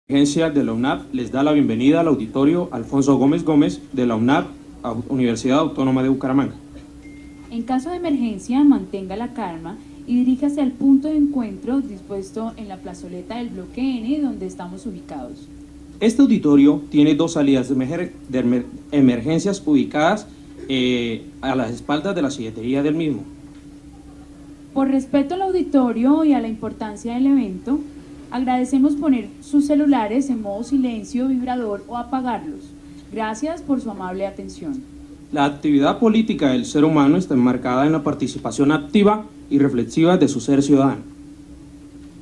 Agencia de la UNAP les da la bienvenida al auditorio Alfonso Gómez Gómez de la UNAP, Universidad Autónoma de Bucaramanga. En caso de emergencia, mantenga la calma y diríjase al punto de encuentro dispuesto en la plazoleta del bloque N donde estamos ubicados. Este auditorio tiene dos salidas de emergencias ubicadas a las espaldas de la silletería del mismo. Por respeto al auditorio y a la importancia del evento, agradecemos poner sus celulares en modo silencio, vibrador o apagarlos. Gracias por su amable atención. La actividad política del ser humano está enmarcada en la participación activa y reflexiva de su ser ciudadano.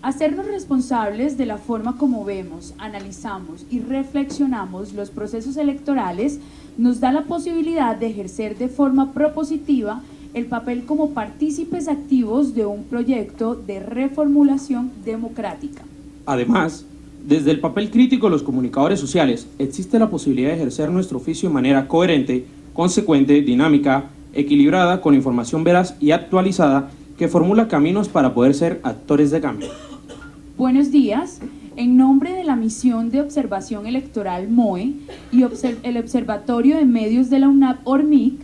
Hacernos responsables de la forma como vemos, analizamos y reflexionamos los procesos electorales nos da la posibilidad de ejercer de forma propositiva el papel como partícipes activos de un proyecto de reformulación democrática. Además, desde el papel crítico de los comunicadores sociales, existe la posibilidad de ejercer nuestro oficio de manera coherente, consecuente, dinámica, equilibrada, con información veraz y actualizada que formula caminos para poder ser actores de cambio. Buenos días. En nombre de la Misión de Observación Electoral MOE y el Observatorio de Medios de la UNAP ORMIC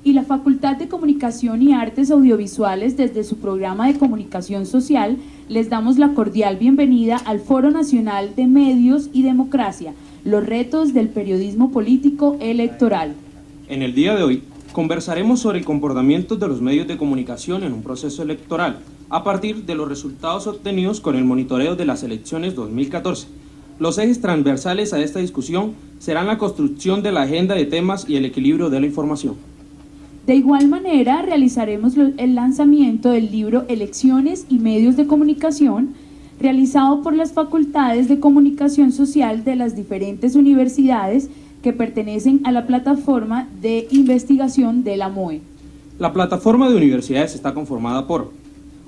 y la Facultad de Comunicación y Artes Audiovisuales desde su programa de comunicación social, les damos la cordial bienvenida al Foro Nacional de Medios y Democracia, los retos del periodismo político electoral. En el día de hoy conversaremos sobre el comportamiento de los medios de comunicación en un proceso electoral, a partir de los resultados obtenidos con el monitoreo de las elecciones 2014. Los ejes transversales a esta discusión serán la construcción de la agenda de temas y el equilibrio de la información. De igual manera, realizaremos el lanzamiento del libro Elecciones y Medios de Comunicación, realizado por las facultades de comunicación social de las diferentes universidades que pertenecen a la plataforma de investigación de la MOE. La plataforma de universidades está conformada por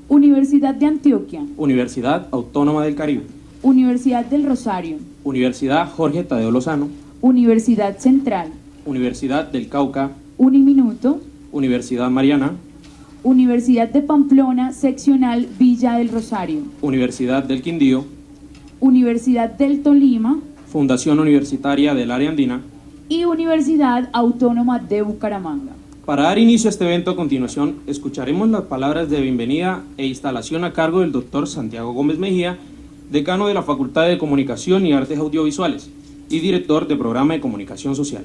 Universidad de Antioquia, Universidad Autónoma del Caribe, Universidad del Rosario, Universidad Jorge Tadeo Lozano, Universidad Central, Universidad del Cauca, Uniminuto, Universidad Mariana, Universidad de Pamplona, Seccional Villa del Rosario, Universidad del Quindío, Universidad del Tolima, Fundación Universitaria del Área Andina y Universidad Autónoma de Bucaramanga. Para dar inicio a este evento, a continuación, escucharemos las palabras de bienvenida e instalación a cargo del doctor Santiago Gómez Mejía, decano de la Facultad de Comunicación y Artes Audiovisuales y director del Programa de Comunicación Social.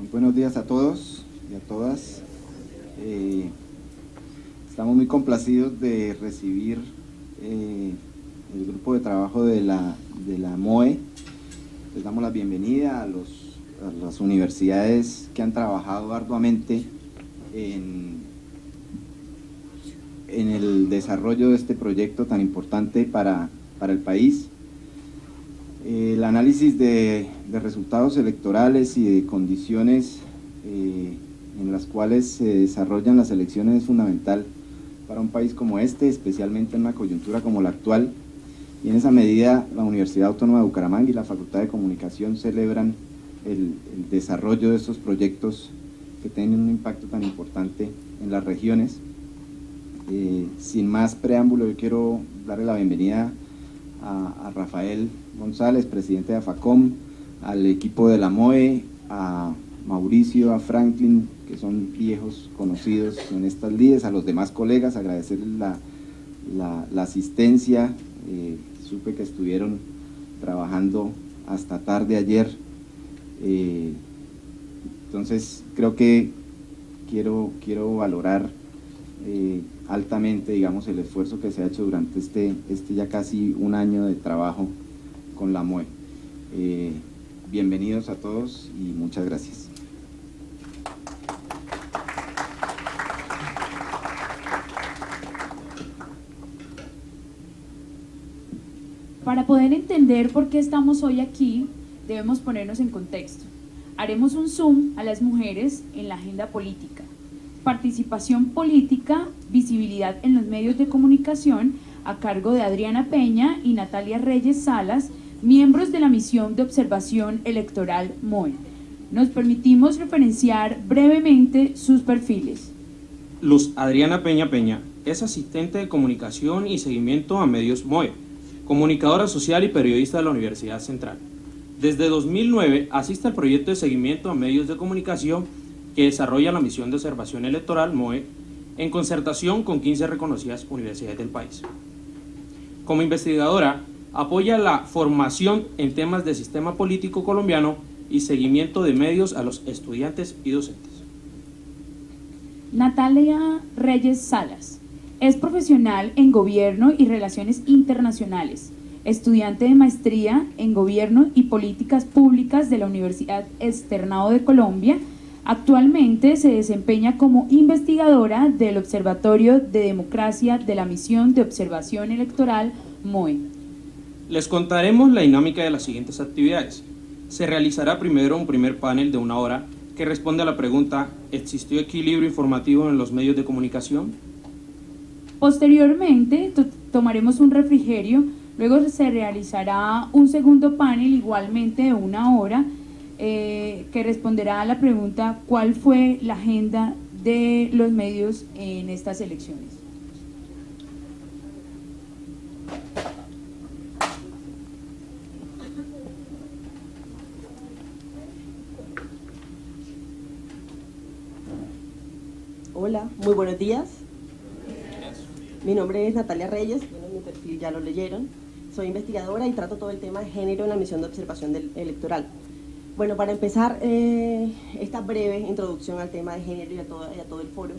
Buenos días a todos y a todas. Estamos muy complacidos de recibir el grupo de trabajo de la MOE. Les damos la bienvenida a las universidades que han trabajado arduamente en el desarrollo de este proyecto tan importante para el país. El análisis de resultados electorales y de condiciones en las cuales se desarrollan las elecciones es fundamental para un país como este, especialmente en una coyuntura como la actual, y en esa medida la Universidad Autónoma de Bucaramanga y la Facultad de Comunicación celebran el desarrollo de estos proyectos que tienen un impacto tan importante en las regiones. Sin más preámbulo, yo quiero darle la bienvenida a Rafael González, presidente de AFACOM, al equipo de la MOE, a Mauricio, a Franklin, que son viejos conocidos en estas lides, a los demás colegas, agradecerles la asistencia. Supe que estuvieron trabajando hasta tarde ayer, entonces creo que quiero valorar altamente, digamos, el esfuerzo que se ha hecho durante este ya casi un año de trabajo con la MOE. Bienvenidos a todos y muchas gracias. Para poder entender por qué estamos hoy aquí, debemos ponernos en contexto. Haremos un zoom a las mujeres en la agenda política. Participación política, visibilidad en los medios de comunicación, a cargo de Adriana Peña y Natalia Reyes Salas, miembros de la Misión de Observación Electoral MOE. Nos permitimos referenciar brevemente sus perfiles. Luz Adriana Peña Peña es asistente de comunicación y seguimiento a medios MOE, comunicadora social y periodista de la Universidad Central. Desde 2009 asiste al proyecto de seguimiento a medios de comunicación que desarrolla la Misión de Observación Electoral MOE en concertación con 15 reconocidas universidades del país. Como investigadora, apoya la formación en temas de sistema político colombiano y seguimiento de medios a los estudiantes y docentes. Natalia Reyes Salas es profesional en Gobierno y Relaciones Internacionales, estudiante de maestría en Gobierno y Políticas Públicas de la Universidad Externado de Colombia. Actualmente se desempeña como investigadora del Observatorio de Democracia de la Misión de Observación Electoral MOE. Les contaremos la dinámica de las siguientes actividades. Se realizará primero un primer panel de 1 hora que responde a la pregunta: ¿existió equilibrio informativo en los medios de comunicación? Posteriormente tomaremos un refrigerio, luego se realizará un segundo panel igualmente de 1 hora que responderá a la pregunta: ¿cuál fue la agenda de los medios en estas elecciones? Hola, muy buenos días. Mi nombre es Natalia Reyes, bueno, mi perfil ya lo leyeron. Soy investigadora y trato todo el tema de género en la Misión de Observación Electoral. Bueno, para empezar esta breve introducción al tema de género y a todo el foro,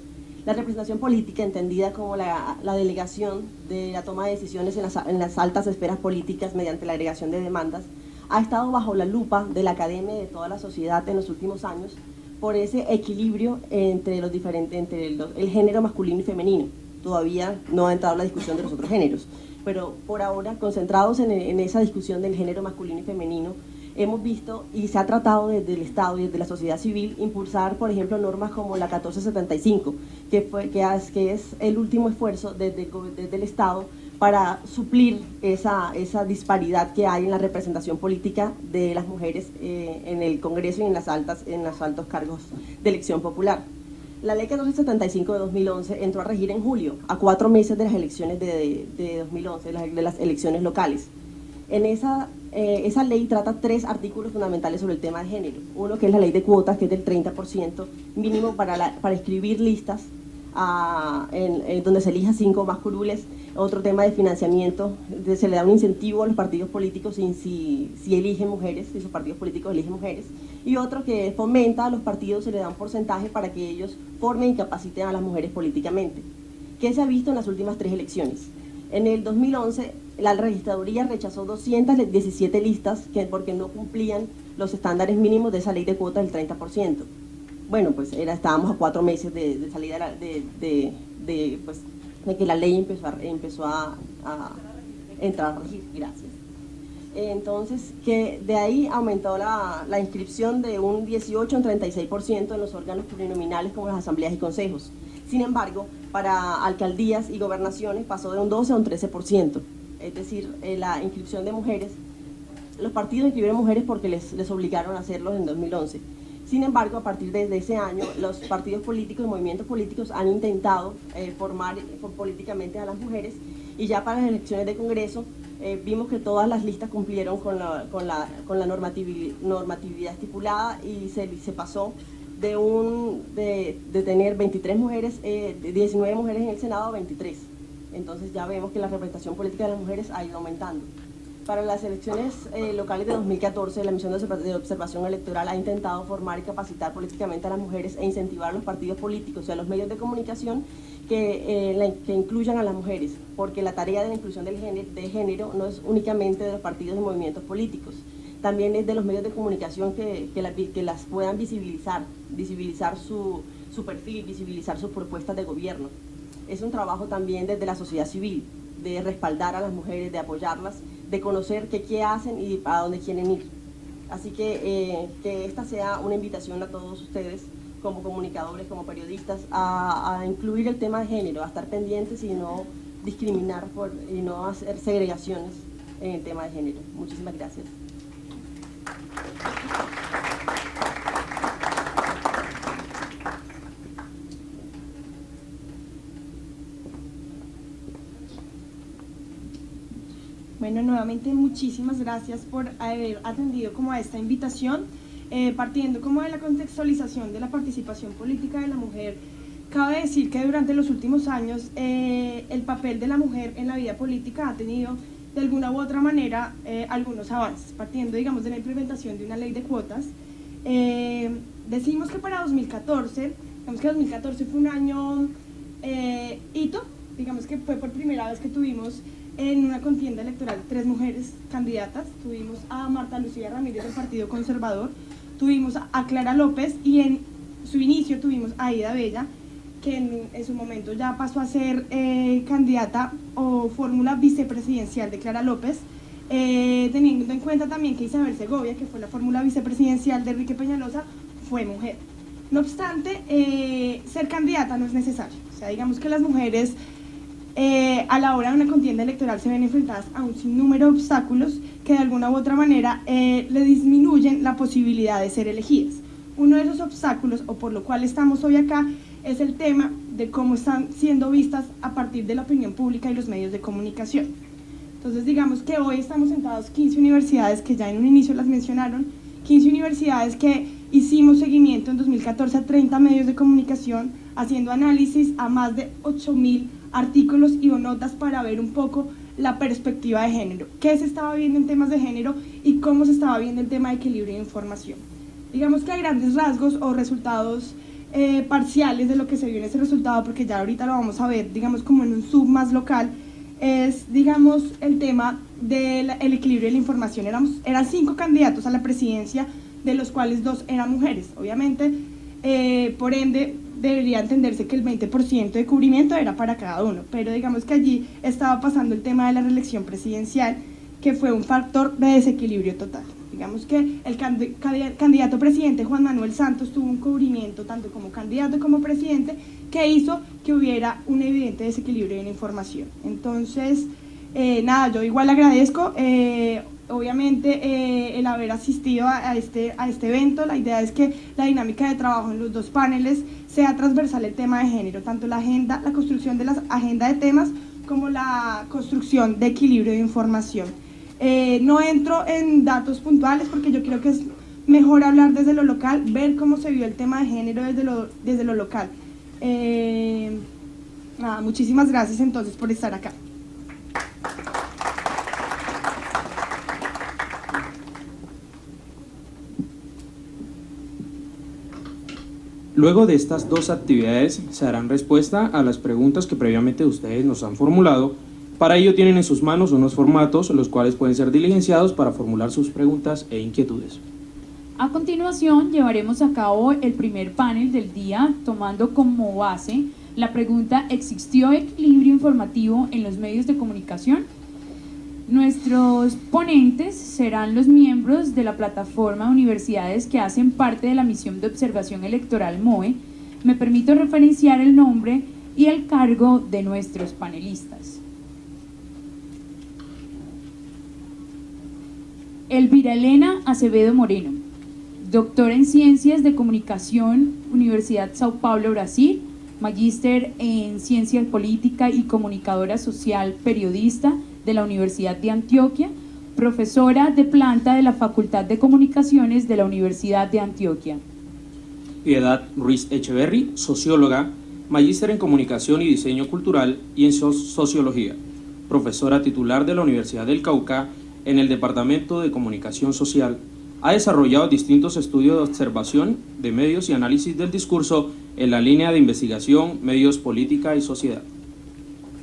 la representación política, entendida como la delegación de la toma de decisiones en las altas esferas políticas mediante la agregación de demandas, ha estado bajo la lupa de la academia y de toda la sociedad en los últimos años por ese equilibrio entre el género masculino y femenino. Todavía no ha entrado la discusión de los otros géneros, pero por ahora, concentrados en esa discusión del género masculino y femenino, hemos visto y se ha tratado desde el Estado y desde la sociedad civil impulsar, por ejemplo, normas como la 1475, que es el último esfuerzo desde el Estado para suplir esa disparidad que hay en la representación política de las mujeres en el Congreso y en los altos cargos de elección popular. La ley 1475 de 2011 entró a regir en julio, a 4 meses de las elecciones de 2011, de las elecciones locales. En esa ley trata 3 artículos fundamentales sobre el tema de género. Uno, que es la ley de cuotas, que es del 30% mínimo para escribir listas donde se elija 5 más curules. Otro tema de financiamiento, se le da un incentivo a los partidos políticos si eligen mujeres, si sus partidos políticos eligen mujeres. Y otro que fomenta a los partidos, se le da un porcentaje para que ellos formen y capaciten a las mujeres políticamente. ¿Qué se ha visto en las últimas 3 elecciones? En el 2011, la registraduría rechazó 217 listas porque no cumplían los estándares mínimos de esa ley de cuotas del 30%. Bueno, pues estábamos a 4 meses de salida de que la ley empezó a entrar a regir. Gracias. Entonces, que de ahí aumentó la inscripción de un 18 a un 36% en los órganos plurinominales como las asambleas y consejos. Sin embargo, para alcaldías y gobernaciones pasó de un 12 a un 13%. Es decir, la inscripción de mujeres, los partidos inscribieron mujeres porque les obligaron a hacerlo en 2011. Sin embargo, a partir de ese año, los partidos políticos y movimientos políticos han intentado formar políticamente a las mujeres, y ya para las elecciones de Congreso vimos que todas las listas cumplieron con la normatividad estipulada, y se pasó de tener 23 mujeres, 19 mujeres en el Senado a 23. Entonces ya vemos que la representación política de las mujeres ha ido aumentando. Para las elecciones locales de 2014, la Misión de Observación Electoral ha intentado formar y capacitar políticamente a las mujeres e incentivar a los partidos políticos y a los medios de comunicación que incluyan a las mujeres, porque la tarea de la inclusión de género no es únicamente de los partidos y movimientos políticos, también es de los medios de comunicación que las puedan visibilizar su perfil, visibilizar sus propuestas de gobierno. Es un trabajo también desde la sociedad civil, de respaldar a las mujeres, de apoyarlas, de conocer qué hacen y a dónde quieren ir. Así que esta sea una invitación a todos ustedes, como comunicadores, como periodistas, a incluir el tema de género, a estar pendientes y no discriminar y no hacer segregaciones en el tema de género. Muchísimas gracias. Bueno, nuevamente muchísimas gracias por haber atendido como a esta invitación. Partiendo como de la contextualización de la participación política de la mujer, cabe decir que durante los últimos años el papel de la mujer en la vida política ha tenido de alguna u otra manera algunos avances, partiendo digamos de la implementación de una ley de cuotas. Decimos que para 2014, digamos que 2014 fue un año hito, digamos que fue por primera vez que tuvimos en una contienda electoral 3 mujeres candidatas. Tuvimos a Marta Lucía Ramírez del Partido Conservador, tuvimos a Clara López y en su inicio tuvimos a Aida Bella, que en su momento ya pasó a ser candidata o fórmula vicepresidencial de Clara López, teniendo en cuenta también que Isabel Segovia, que fue la fórmula vicepresidencial de Enrique Peñalosa, fue mujer. No obstante, ser candidata no es necesario. O sea, digamos que las mujeres a la hora de una contienda electoral se ven enfrentadas a un sinnúmero de obstáculos que de alguna u otra manera le disminuyen la posibilidad de ser elegidas. Uno de esos obstáculos, o por lo cual estamos hoy acá, es el tema de cómo están siendo vistas a partir de la opinión pública y los medios de comunicación. Entonces digamos que hoy estamos sentados 15 universidades que ya en un inicio las mencionaron, 15 universidades que hicimos seguimiento en 2014 a 30 medios de comunicación, haciendo análisis a más de 8.000 artículos y o notas para ver un poco la perspectiva de género, qué se estaba viendo en temas de género y cómo se estaba viendo el tema de equilibrio de información. Digamos que a grandes rasgos o resultados parciales de lo que se vio en ese resultado, porque ya ahorita lo vamos a ver, digamos como en un sub más local, es digamos el tema del equilibrio de la información. Eran 5 candidatos a la presidencia, de los cuales 2 eran mujeres. Obviamente, por ende, debería entenderse que el 20% de cubrimiento era para cada uno, pero digamos que allí estaba pasando el tema de la reelección presidencial, que fue un factor de desequilibrio total. Digamos que el candidato presidente Juan Manuel Santos tuvo un cubrimiento tanto como candidato como presidente que hizo que hubiera un evidente desequilibrio en la información. Entonces, nada, yo igual agradezco obviamente el haber asistido a este evento. La idea es que la dinámica de trabajo en los 2 paneles sea transversal el tema de género, tanto la construcción de la agenda de temas como la construcción de equilibrio de información. No entro en datos puntuales porque yo creo que es mejor hablar desde lo local, ver cómo se vio el tema de género desde lo local. Nada, muchísimas gracias entonces por estar acá. Luego de estas 2 actividades se harán respuesta a las preguntas que previamente ustedes nos han formulado. Para ello tienen en sus manos unos formatos, los cuales pueden ser diligenciados para formular sus preguntas e inquietudes. A continuación llevaremos a cabo el primer panel del día, tomando como base la pregunta: ¿existió equilibrio informativo en los medios de comunicación? Nuestros ponentes serán los miembros de la plataforma de universidades que hacen parte de la misión de observación electoral MOE. Me permito referenciar el nombre y el cargo de nuestros panelistas. Elvira Elena Acevedo Moreno, doctora en Ciencias de Comunicación, Universidad São Paulo, Brasil, magíster en Ciencia Política y Comunicadora Social, periodista de la Universidad de Antioquia, profesora de planta de la Facultad de Comunicaciones de la Universidad de Antioquia. Piedad Ruiz Echeverry, socióloga, magíster en Comunicación y Diseño Cultural y en Sociología, profesora titular de la Universidad del Cauca en el Departamento de Comunicación Social. Ha desarrollado distintos estudios de observación de medios y análisis del discurso en la línea de investigación, medios, política y sociedad.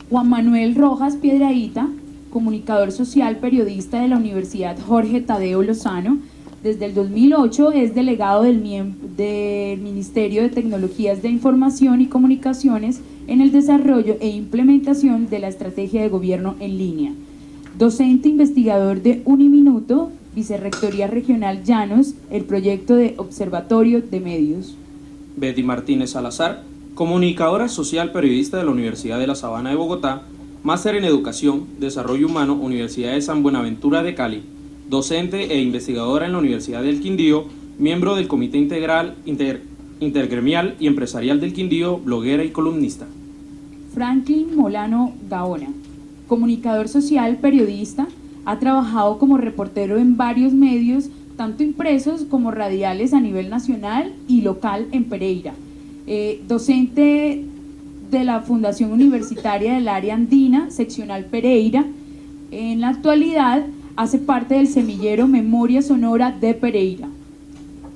Juan Manuel Rojas Piedrahita, comunicador social, periodista de la Universidad Jorge Tadeo Lozano. Desde el 2008 es delegado del Ministerio de Tecnologías de Información y Comunicaciones en el desarrollo e implementación de la estrategia de gobierno en línea. Docente investigador de Uniminuto, Vicerrectoría Regional Llanos, el proyecto de Observatorio de Medios. Betty Martínez Salazar, comunicadora social, periodista de la Universidad de La Sabana de Bogotá, máster en Educación, Desarrollo Humano, Universidad de San Buenaventura de Cali, docente e investigadora en la Universidad del Quindío, miembro del Comité Intergremial y Empresarial del Quindío, bloguera y columnista. Franklin Molano Gaona, comunicador social, periodista, ha trabajado como reportero en varios medios, tanto impresos como radiales a nivel nacional y local en Pereira. Docente de la Fundación Universitaria del Área Andina, seccional Pereira. En la actualidad hace parte del semillero Memoria Sonora de Pereira.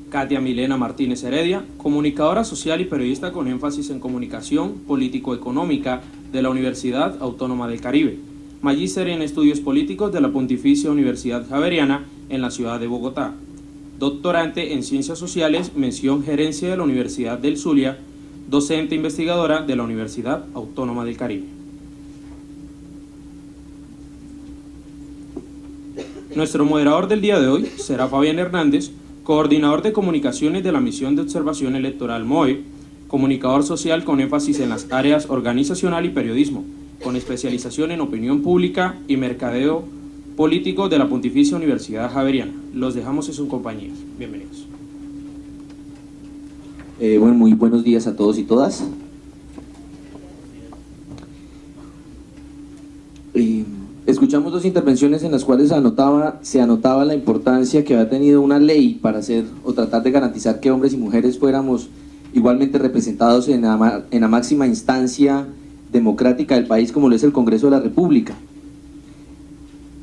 Katia Milena Martínez Heredia, comunicadora social y periodista con énfasis en comunicación político-económica de la Universidad Autónoma del Caribe. Magíster en Estudios Políticos de la Pontificia Universidad Javeriana en la ciudad de Bogotá. Doctorante en Ciencias Sociales, mención Gerencia de la Universidad del Zulia, docente investigadora de la Universidad Autónoma del Caribe. Nuestro moderador del día de hoy será Fabián Hernández, coordinador de comunicaciones de la Misión de Observación Electoral MOE, comunicador social con énfasis en las áreas organizacional y periodismo, con especialización en opinión pública y mercadeo político de la Pontificia Universidad Javeriana. Los dejamos en su compañía. Bienvenidos. Bueno, muy buenos días a todos y todas. Escuchamos dos intervenciones en las cuales se anotaba la importancia que había tenido una ley para hacer o tratar de garantizar que hombres y mujeres fuéramos igualmente representados en la máxima instancia democrática del país, como lo es el Congreso de la República.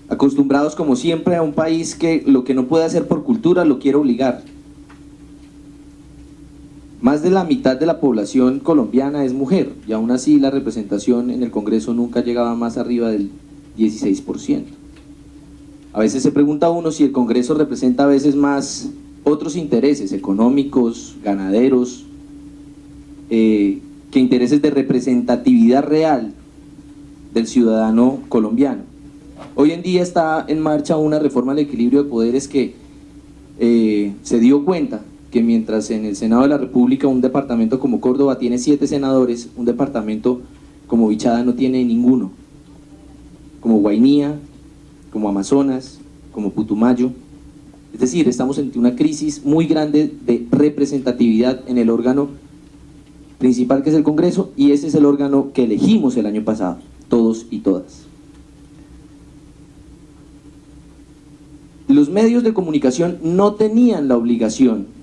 Acostumbrados como siempre a un país que lo que no puede hacer por cultura lo quiere obligar. Más de la mitad de la población colombiana es mujer y aún así la representación en el Congreso nunca llegaba más arriba del 16%. A veces se pregunta uno si el Congreso representa a veces más otros intereses económicos, ganaderos, que intereses de representatividad real del ciudadano colombiano. Hoy en día está en marcha una reforma al equilibrio de poderes que se dio cuenta que mientras en el Senado de la República un departamento como Córdoba tiene 7 senadores, un departamento como Vichada no tiene ninguno, como Guainía, como Amazonas, como Putumayo. Es decir, estamos ante una crisis muy grande de representatividad en el órgano principal que es el Congreso, y ese es el órgano que elegimos el año pasado, todos y todas. Los medios de comunicación no tenían la obligación,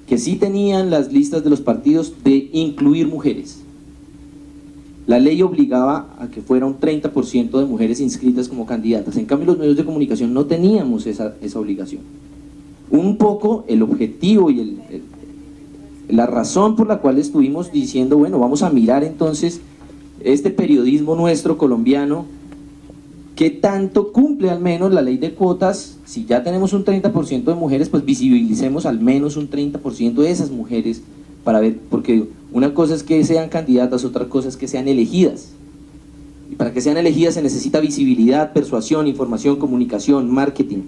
que sí tenían las listas de los partidos, de incluir mujeres. La ley obligaba a que fuera un 30% de mujeres inscritas como candidatas. En cambio, los medios de comunicación no teníamos esa obligación. Un poco el objetivo y la razón por la cual estuvimos diciendo, bueno, vamos a mirar entonces este periodismo nuestro colombiano, ¿qué tanto cumple al menos la ley de cuotas? Si ya tenemos un 30% de mujeres, pues visibilicemos al menos un 30% de esas mujeres para ver, porque una cosa es que sean candidatas, otra cosa es que sean elegidas. Y para que sean elegidas se necesita visibilidad, persuasión, información, comunicación, marketing.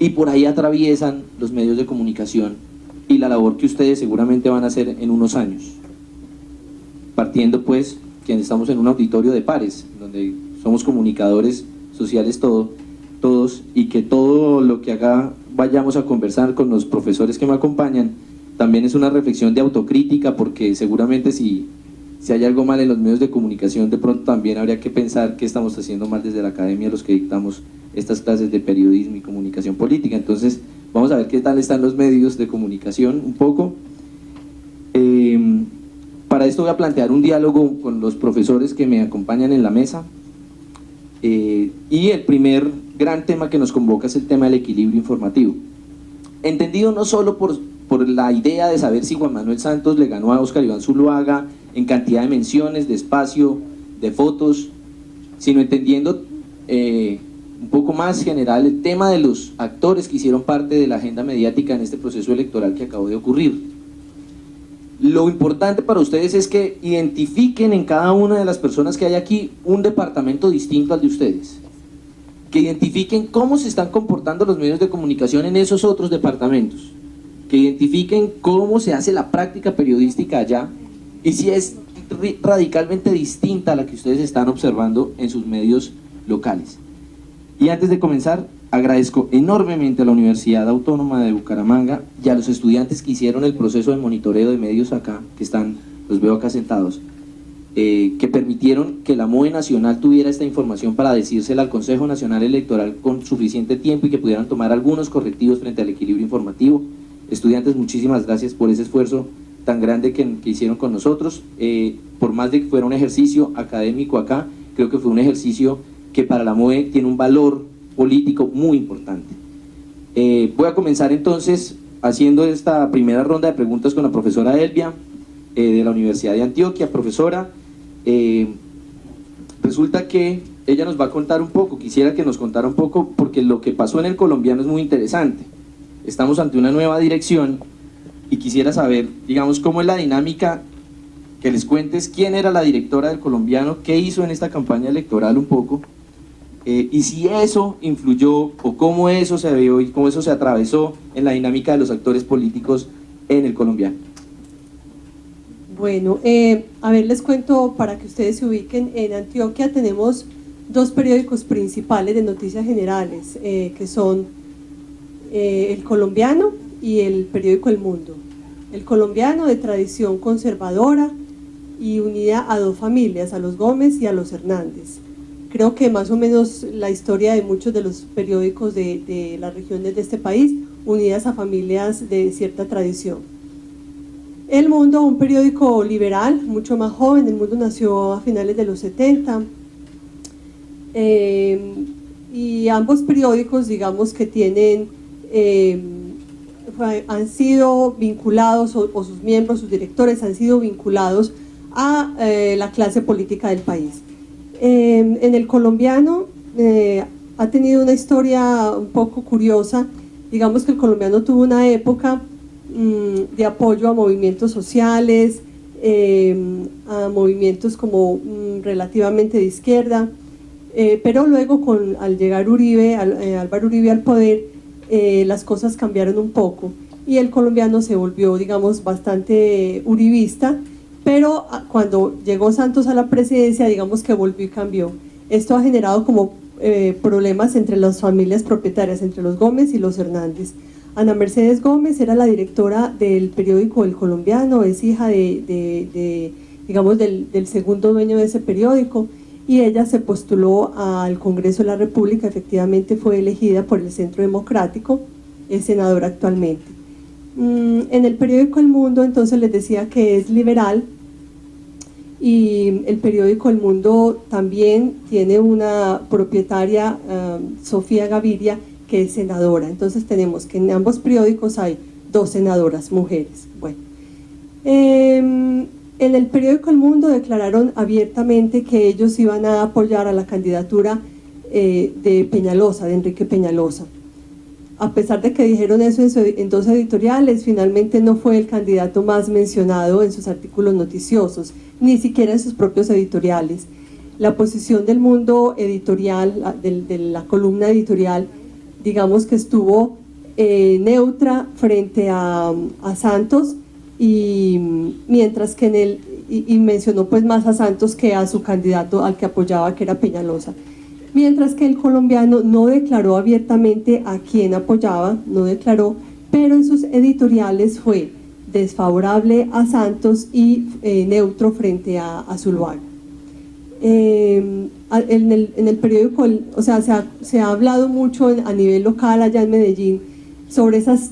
Y por ahí atraviesan los medios de comunicación y la labor que ustedes seguramente van a hacer en unos años. Partiendo pues, que estamos en un auditorio de pares, donde somos comunicadores sociales todos, y que todo lo que acá vayamos a conversar con los profesores que me acompañan, también es una reflexión de autocrítica, porque seguramente si hay algo mal en los medios de comunicación, de pronto también habría que pensar qué estamos haciendo mal desde la academia los que dictamos estas clases de periodismo y comunicación política. Entonces vamos a ver qué tal están los medios de comunicación un poco. Para esto voy a plantear un diálogo con los profesores que me acompañan en la mesa, y el primer gran tema que nos convoca es el tema del equilibrio informativo, entendido no solo por la idea de saber si Juan Manuel Santos le ganó a Óscar Iván Zuluaga en cantidad de menciones, de espacio, de fotos, sino entendiendo un poco más general el tema de los actores que hicieron parte de la agenda mediática en este proceso electoral que acabó de ocurrir. Lo importante para ustedes es que identifiquen en cada una de las personas que hay aquí un departamento distinto al de ustedes, que identifiquen cómo se están comportando los medios de comunicación en esos otros departamentos, que identifiquen cómo se hace la práctica periodística allá, y si es radicalmente distinta a la que ustedes están observando en sus medios locales. Y antes de comenzar, agradezco enormemente a la Universidad Autónoma de Bucaramanga y a los estudiantes que hicieron el proceso de monitoreo de medios acá, que están, los veo acá sentados, que permitieron que la MOE Nacional tuviera esta información para decírsela al Consejo Nacional Electoral con suficiente tiempo y que pudieran tomar algunos correctivos frente al equilibrio informativo. Estudiantes, muchísimas gracias por ese esfuerzo tan grande que hicieron con nosotros. Por más de que fuera un ejercicio académico acá, creo que fue un ejercicio que para la MOE tiene un valor político muy importante. Voy a comenzar entonces haciendo esta primera ronda de preguntas con la profesora Elvia, de la Universidad de Antioquia. Profesora, resulta que ella nos va a contar un poco, quisiera que nos contara un poco, porque lo que pasó en el colombiano es muy interesante. Estamos ante una nueva dirección y quisiera saber, digamos, cómo es la dinámica, que les cuentes quién era la directora del colombiano, qué hizo en esta campaña electoral un poco, y si eso influyó o cómo eso se vio y cómo eso se atravesó en la dinámica de los actores políticos en el colombiano. Bueno, a ver, les cuento para que ustedes se ubiquen. En Antioquia tenemos dos periódicos principales de noticias generales, que son El Colombiano y el periódico El Mundo. El Colombiano, de tradición conservadora y unida a dos familias, a los Gómez y a los Hernández. Creo que más o menos la historia de muchos de los periódicos de las regiones de este país, unidas a familias de cierta tradición. El Mundo, un periódico liberal, mucho más joven. El Mundo nació a finales de los 70, y ambos periódicos, digamos, que tienen, han sido vinculados, o sus miembros, sus directores han sido vinculados a la clase política del país. En el colombiano ha tenido una historia un poco curiosa. Digamos que el colombiano tuvo una época de apoyo a movimientos sociales, a movimientos como relativamente de izquierda, pero luego al llegar Álvaro Uribe al poder, las cosas cambiaron un poco y el colombiano se volvió, digamos, bastante uribista, pero cuando llegó Santos a la presidencia, digamos que volvió y cambió. Esto ha generado como problemas entre las familias propietarias, entre los Gómez y los Hernández. Ana Mercedes Gómez era la directora del periódico El Colombiano, es hija digamos, del segundo dueño de ese periódico, y ella se postuló al Congreso de la República. Efectivamente fue elegida por el Centro Democrático, es senadora actualmente. En el periódico El Mundo, entonces, les decía que es liberal, y el periódico El Mundo también tiene una propietaria, Sofía Gaviria, que es senadora. Entonces tenemos que en ambos periódicos hay dos senadoras mujeres. Bueno, en el periódico El Mundo declararon abiertamente que ellos iban a apoyar a la candidatura de Peñalosa, de Enrique Peñalosa. A pesar de que dijeron eso en dos editoriales, finalmente no fue el candidato más mencionado en sus artículos noticiosos, ni siquiera en sus propios editoriales. La posición del Mundo editorial, de la columna editorial, digamos que estuvo neutra frente a Santos, y mientras que y mencionó pues más a Santos que a su candidato al que apoyaba, que era Peñalosa. Mientras que el colombiano no declaró abiertamente a quién apoyaba, no declaró, pero en sus editoriales fue desfavorable a Santos y neutro frente a Zuluaga. En el periódico, o sea, se ha hablado mucho a nivel local allá en Medellín sobre esas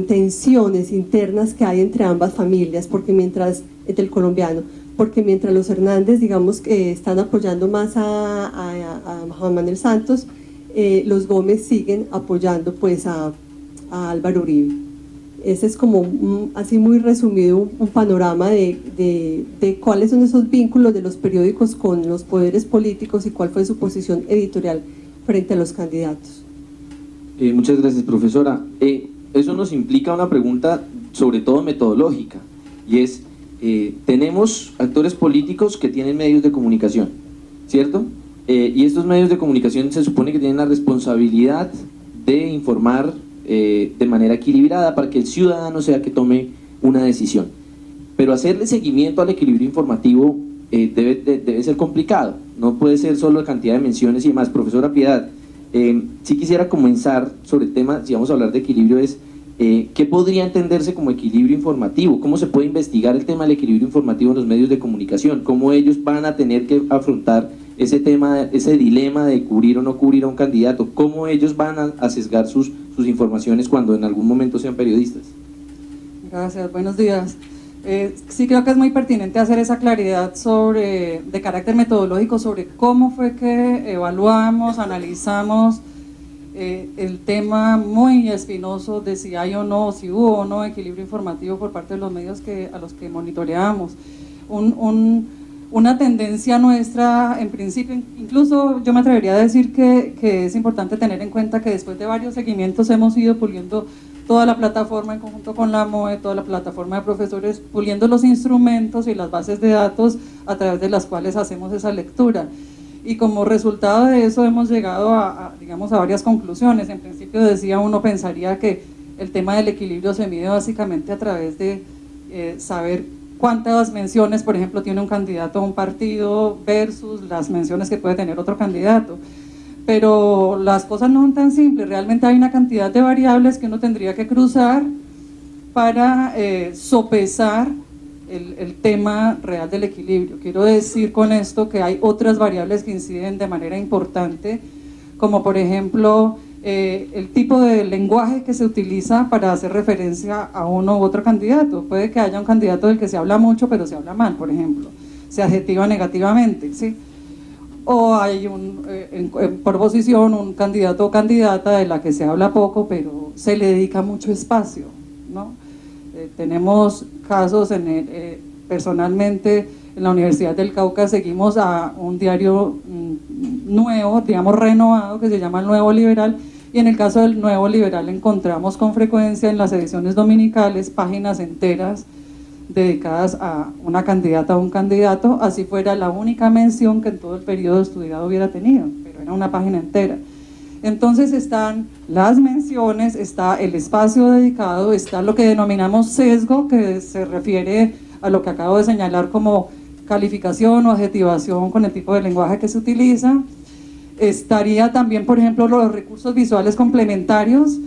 tensiones internas que hay entre ambas familias, del colombiano, porque mientras los Hernández, digamos, que están apoyando más a Juan Manuel Santos, los Gómez siguen apoyando pues a Álvaro Uribe. Ese es como así muy resumido un panorama de cuáles son esos vínculos de los periódicos con los poderes políticos y cuál fue su posición editorial frente a los candidatos. Muchas gracias, profesora. Eso nos implica una pregunta sobre todo metodológica, y es, tenemos actores políticos que tienen medios de comunicación, ¿cierto? Y estos medios de comunicación se supone que tienen la responsabilidad de informar de manera equilibrada para que el ciudadano sea que tome una decisión. pero hacerle seguimiento al equilibrio informativo debe ser complicado, no puede ser solo la cantidad de menciones y demás. Profesora Piedad, sí quisiera comenzar sobre el tema, si vamos a hablar de equilibrio, es ¿qué podría entenderse como equilibrio informativo? ¿Cómo se puede investigar el tema del equilibrio informativo en los medios de comunicación? ¿Cómo ellos van a tener que afrontar ese tema, ese dilema de cubrir o no cubrir a un candidato? ¿Cómo ellos van a sesgar sus informaciones cuando en algún momento sean periodistas? Gracias, buenos días. Sí creo que es muy pertinente hacer esa claridad de carácter metodológico sobre cómo fue que evaluamos, analizamos el tema muy espinoso de si hay o no, si hubo o no equilibrio informativo por parte de los medios a los que monitoreamos. Una tendencia nuestra, en principio, incluso yo me atrevería a decir que es importante tener en cuenta que después de varios seguimientos hemos ido puliendo toda la plataforma en conjunto con la MOE, toda la plataforma de profesores, puliendo los instrumentos y las bases de datos a través de las cuales hacemos esa lectura. Y como resultado de eso hemos llegado digamos, a varias conclusiones. En principio decía uno, pensaría que el tema del equilibrio se mide básicamente a través de saber cuántas menciones, por ejemplo, tiene un candidato a un partido versus las menciones que puede tener otro candidato. Pero las cosas no son tan simples, realmente hay una cantidad de variables que uno tendría que cruzar para sopesar el tema real del equilibrio. Quiero decir con esto que hay otras variables que inciden de manera importante, como por ejemplo el tipo de lenguaje que se utiliza para hacer referencia a uno u otro candidato. Puede que haya un candidato del que se habla mucho pero se habla mal, por ejemplo, se adjetiva negativamente, ¿sí? O hay por oposición un candidato o candidata de la que se habla poco pero se le dedica mucho espacio, ¿no? Tenemos casos personalmente en la Universidad del Cauca seguimos a un diario nuevo, digamos renovado, que se llama El Nuevo Liberal, y en el caso del Nuevo Liberal encontramos con frecuencia en las ediciones dominicales páginas enteras dedicadas a una candidata o un candidato, así fuera la única mención que en todo el periodo estudiado hubiera tenido, pero era una página entera. Entonces están las menciones, está el espacio dedicado, está lo que denominamos sesgo, que se refiere a lo que acabo de señalar como calificación o adjetivación con el tipo de lenguaje que se utiliza. Estaría también, por ejemplo, los recursos visuales complementarios.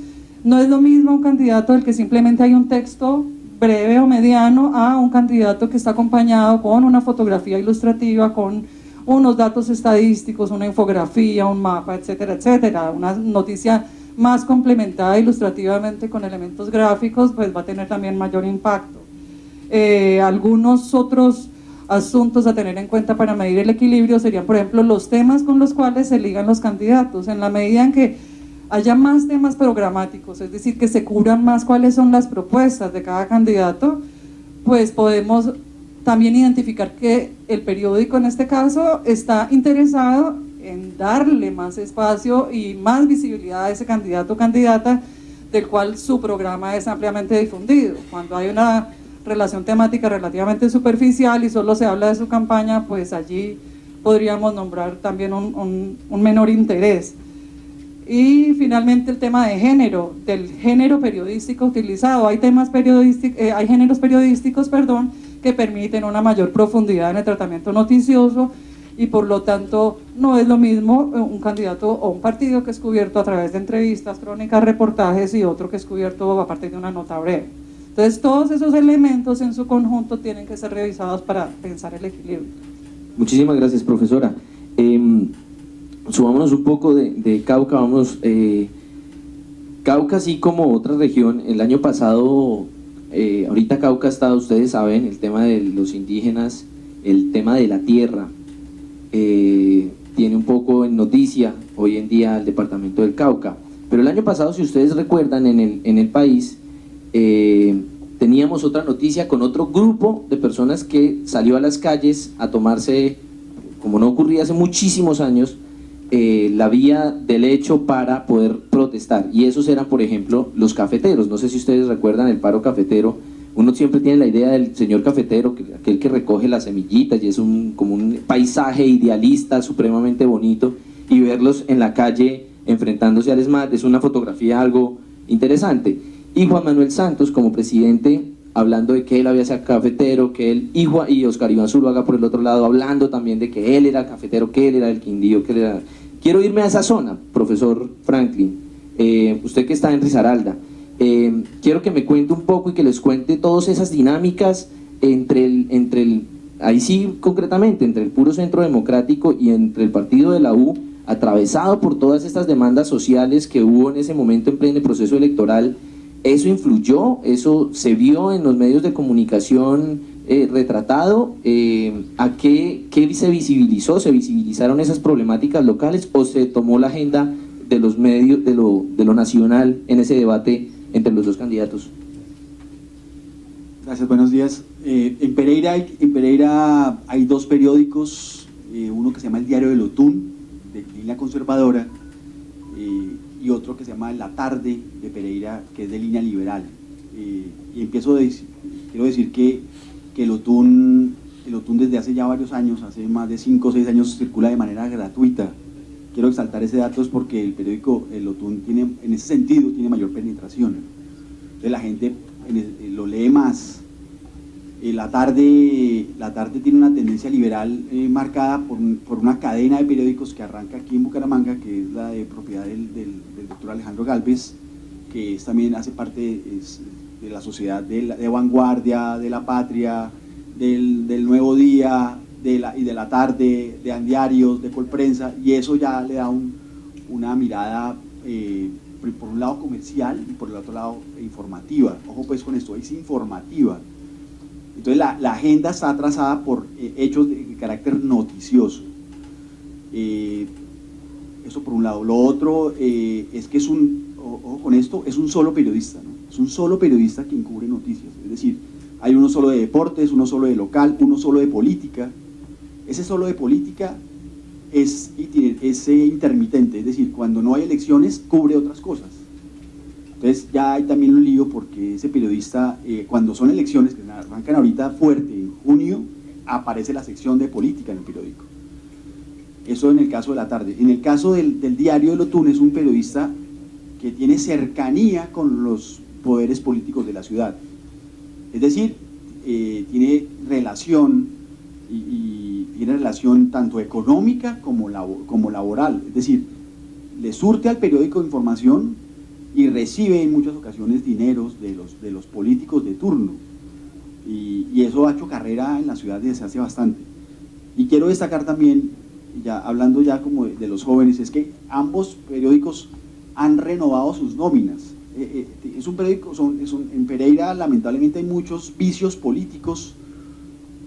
No es lo mismo un candidato del que simplemente hay un texto breve o mediano a un candidato que está acompañado con una fotografía ilustrativa, con unos datos estadísticos, una infografía, un mapa, etcétera, etcétera. Una noticia más complementada ilustrativamente con elementos gráficos, pues va a tener también mayor impacto. Algunos otros asuntos a tener en cuenta para medir el equilibrio serían, por ejemplo, los temas con los cuales se ligan los candidatos. En la medida en que haya más temas programáticos, es decir, que se cubran más cuáles son las propuestas de cada candidato, pues podemos también identificar que el periódico en este caso está interesado en darle más espacio y más visibilidad a ese candidato o candidata del cual su programa es ampliamente difundido. Cuando hay una relación temática relativamente superficial y solo se habla de su campaña, pues allí podríamos nombrar también un menor interés. Y finalmente el tema de género, del género periodístico utilizado. Hay géneros periodísticos, que permiten una mayor profundidad en el tratamiento noticioso y por lo tanto no es lo mismo un candidato o un partido que es cubierto a través de entrevistas, crónicas, reportajes y otro que es cubierto a partir de una nota breve. Entonces todos esos elementos en su conjunto tienen que ser revisados para pensar el equilibrio. Muchísimas gracias, profesora. Subámonos un poco de Cauca, Cauca, así como otra región, el año pasado, ahorita Cauca está, ustedes saben, el tema de los indígenas, el tema de la tierra, tiene un poco en noticia hoy en día el departamento del Cauca, pero el año pasado, si ustedes recuerdan, en el país, teníamos otra noticia con otro grupo de personas que salió a las calles a tomarse, como no ocurría hace muchísimos años, la vía del hecho para poder protestar, y esos eran, por ejemplo, los cafeteros. No sé si ustedes recuerdan el paro cafetero. Uno siempre tiene la idea del señor cafetero, aquel que recoge las semillitas, y es como un paisaje idealista supremamente bonito, y verlos en la calle enfrentándose al ESMAD es una fotografía algo interesante. Y Juan Manuel Santos, como presidente, hablando de que él había sido cafetero, que él, y Oscar Iván Zuluaga por el otro lado, hablando también de que él era cafetero, que él era del Quindío, que él era... Quiero irme a esa zona, profesor Franklin, usted que está en Risaralda, quiero que me cuente un poco y que les cuente todas esas dinámicas ahí sí concretamente, entre el puro Centro Democrático y entre el partido de la U, atravesado por todas estas demandas sociales que hubo en ese momento en pleno proceso electoral. ¿Eso influyó? ¿Eso se vio en los medios de comunicación retratado? ¿A qué se visibilizó? ¿Se visibilizaron esas problemáticas locales o se tomó la agenda de los medios, de lo nacional en ese debate entre los dos candidatos? Gracias, buenos días. En Pereira hay dos periódicos, uno que se llama El Diario del Otún, de línea conservadora, y otro que se llama La Tarde de Pereira, que es de línea liberal. Y quiero decir que el Otún desde hace ya varios años, hace más de 5 o 6 años, circula de manera gratuita. Quiero exaltar ese dato es porque el periódico El Otún tiene, en ese sentido, tiene mayor penetración. Entonces la gente lo lee más. La tarde tiene una tendencia liberal marcada por una cadena de periódicos que arranca aquí en Bucaramanga, que es la de propiedad del doctor Alejandro Gálvez, que también hace parte de la sociedad de Vanguardia, de La Patria, del Nuevo Día, y de La Tarde, de Andiarios, de Colprensa, y eso ya le da una mirada por un lado comercial y por el otro lado informativa. Ojo pues con esto, es informativa. Entonces la agenda está trazada por hechos de carácter noticioso. Eso por un lado. Lo otro es que ojo con esto, es un solo periodista, ¿no? Es un solo periodista quien cubre noticias. Es decir, hay uno solo de deportes, uno solo de local, uno solo de política. Ese solo de política es intermitente, es decir, cuando no hay elecciones cubre otras cosas. Entonces ya hay también un lío porque ese periodista, cuando son elecciones, que arrancan ahorita fuerte, en junio, aparece la sección de política en el periódico. Eso en el caso de La Tarde. En el caso del Diario del Otún, es un periodista que tiene cercanía con los poderes políticos de la ciudad. Es decir, tiene relación y tiene relación tanto económica como laboral. Es decir, le surte al periódico información y recibe en muchas ocasiones dineros de los políticos de turno. Y eso ha hecho carrera en la ciudad desde hace bastante. Y quiero destacar también, hablando ya como de los jóvenes, es que ambos periódicos han renovado sus nóminas. Es un periódico, en Pereira lamentablemente hay muchos vicios políticos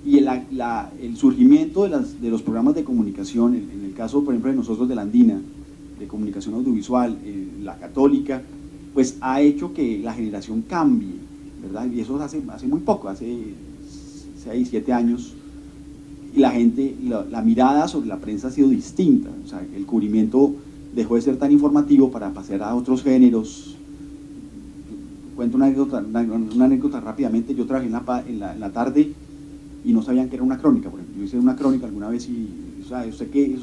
y el surgimiento de los programas de comunicación, en el caso por ejemplo de nosotros de la Andina, de comunicación audiovisual, la Católica, pues ha hecho que la generación cambie, ¿verdad? Y eso hace muy poco, hace 6, 7 años, y la mirada sobre la prensa ha sido distinta. O sea, el cubrimiento dejó de ser tan informativo para pasar a otros géneros. Cuento una anécdota rápidamente. Yo trabajé en la tarde y no sabían que era una crónica. Por ejemplo, yo hice una crónica alguna vez y, o sea, ¿eso qué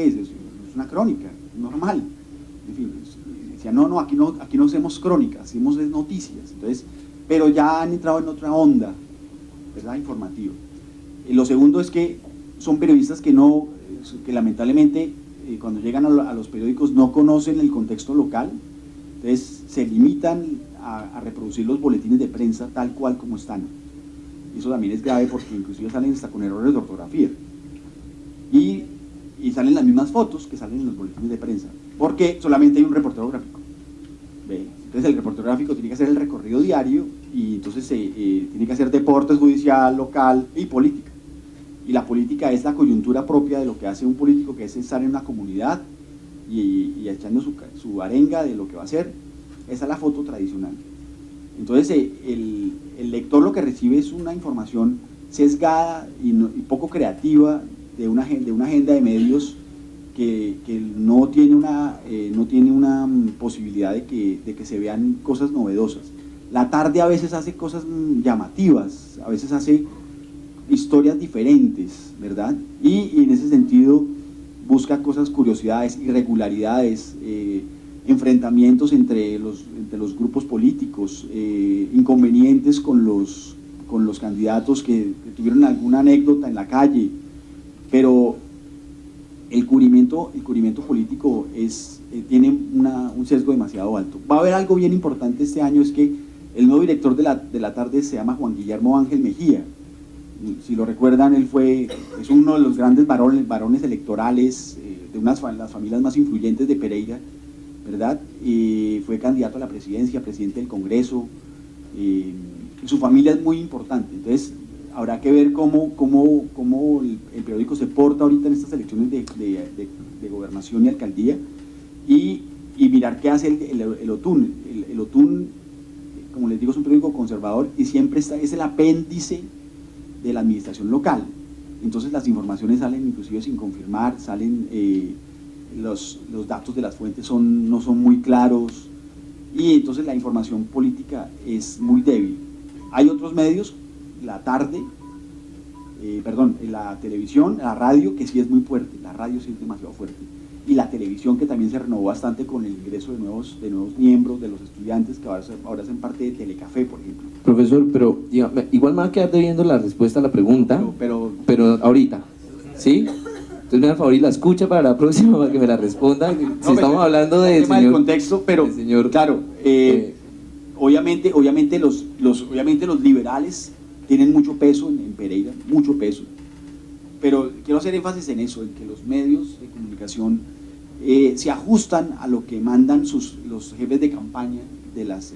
es? Es una crónica, normal. En fin, decía, no, aquí no hacemos crónicas, hacemos noticias. Entonces, pero ya han entrado en otra onda, ¿verdad? Informativa. Lo segundo es que son periodistas que lamentablemente cuando llegan a los periódicos no conocen el contexto local, entonces se limitan a reproducir los boletines de prensa tal cual como están. Y eso también es grave porque inclusive salen hasta con errores de ortografía. Y salen las mismas fotos que salen en los boletines de prensa, porque solamente hay un reportero gráfico. ¿Ve? Entonces el reportero gráfico tiene que hacer el recorrido diario y entonces tiene que hacer deportes, judicial, local y política. Y la política es la coyuntura propia de lo que hace un político, que es estar en una comunidad y echando su arenga de lo que va a hacer. Esa es la foto tradicional. Entonces el lector lo que recibe es una información sesgada y poco creativa de una agenda de medios que no tiene una posibilidad de que se vean cosas novedosas. La Tarde a veces hace cosas llamativas, a veces hace historias diferentes, ¿verdad? Y en ese sentido busca cosas, curiosidades, irregularidades, enfrentamientos entre los grupos políticos, inconvenientes con los candidatos que tuvieron alguna anécdota en la calle, pero el cubrimiento político tiene un sesgo demasiado alto. Va a haber algo bien importante este año, es que el nuevo director de la tarde se llama Juan Guillermo Ángel Mejía. Si lo recuerdan, es uno de los grandes varones electorales de las familias más influyentes de Pereira, ¿verdad? Fue candidato a la presidencia, presidente del Congreso, su familia es muy importante. Entonces habrá que ver cómo el periódico se porta ahorita en estas elecciones de gobernación y alcaldía, y mirar qué hace el OTUN. El OTUN, como les digo, es un periódico conservador y siempre es el apéndice de la administración local. Entonces las informaciones salen inclusive sin confirmar, salen los datos de las fuentes no son muy claros, y entonces la información política es muy débil. Hay otros medios, la televisión, la radio, que sí es muy fuerte, la radio sí es demasiado fuerte, y la televisión, que también se renovó bastante con el ingreso de nuevos miembros, de los estudiantes, que ahora hacen parte de Telecafé, por ejemplo. Profesor, pero igual me va a quedar debiendo la respuesta a la pregunta, pero ahorita, ¿sí? Entonces me da el favor y la escucha para la próxima, para que me la responda. Si estamos hablando del contexto, pero claro, obviamente los liberales tienen mucho peso en Pereira, mucho peso, pero quiero hacer énfasis en eso, en que los medios de comunicación se ajustan a lo que mandan los jefes de campaña de las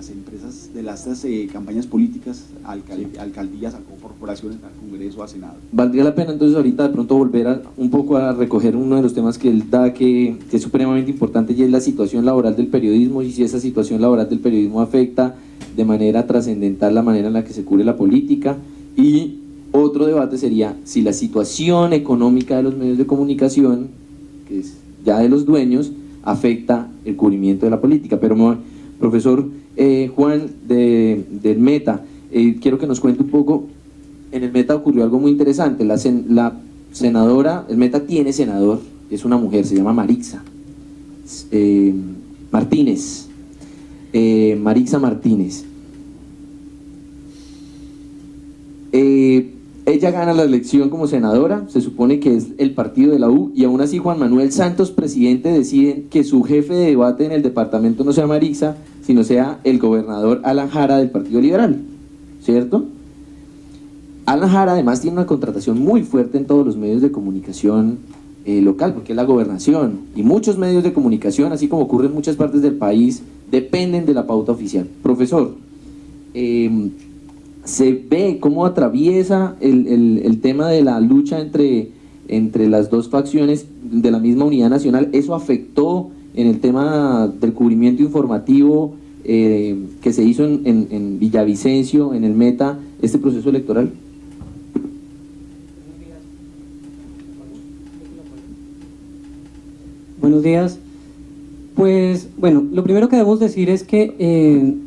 empresas, de las campañas políticas, alcaldías, a corporaciones, al Congreso, a Senado. Valdría la pena entonces ahorita de pronto volver un poco a recoger uno de los temas que él da, que es supremamente importante, y es la situación laboral del periodismo, y si esa situación laboral del periodismo afecta de manera trascendental la manera en la que se cubre la política. Y otro debate sería si la situación económica de los medios de comunicación, que es ya de los dueños, afecta el cubrimiento de la política. Pero profesor Juan del Meta, quiero que nos cuente un poco. En el Meta ocurrió algo muy interesante. La senadora, el Meta tiene senador, es una mujer, se llama Marixa Martínez. Marixa Martínez. Ella gana la elección como senadora, se supone que es el partido de la U, y aún así Juan Manuel Santos, presidente, decide que su jefe de debate en el departamento no sea Marixa, sino sea el gobernador Alan Jara del Partido Liberal, ¿cierto? Alan Jara además tiene una contratación muy fuerte en todos los medios de comunicación local, porque es la gobernación, y muchos medios de comunicación, así como ocurre en muchas partes del país, dependen de la pauta oficial. Profesor, se ve cómo atraviesa el tema de la lucha entre las dos facciones de la misma unidad nacional. ¿Eso afectó en el tema del cubrimiento informativo que se hizo en Villavicencio, en el Meta, este proceso electoral? Buenos días. Pues bueno, lo primero que debemos decir es que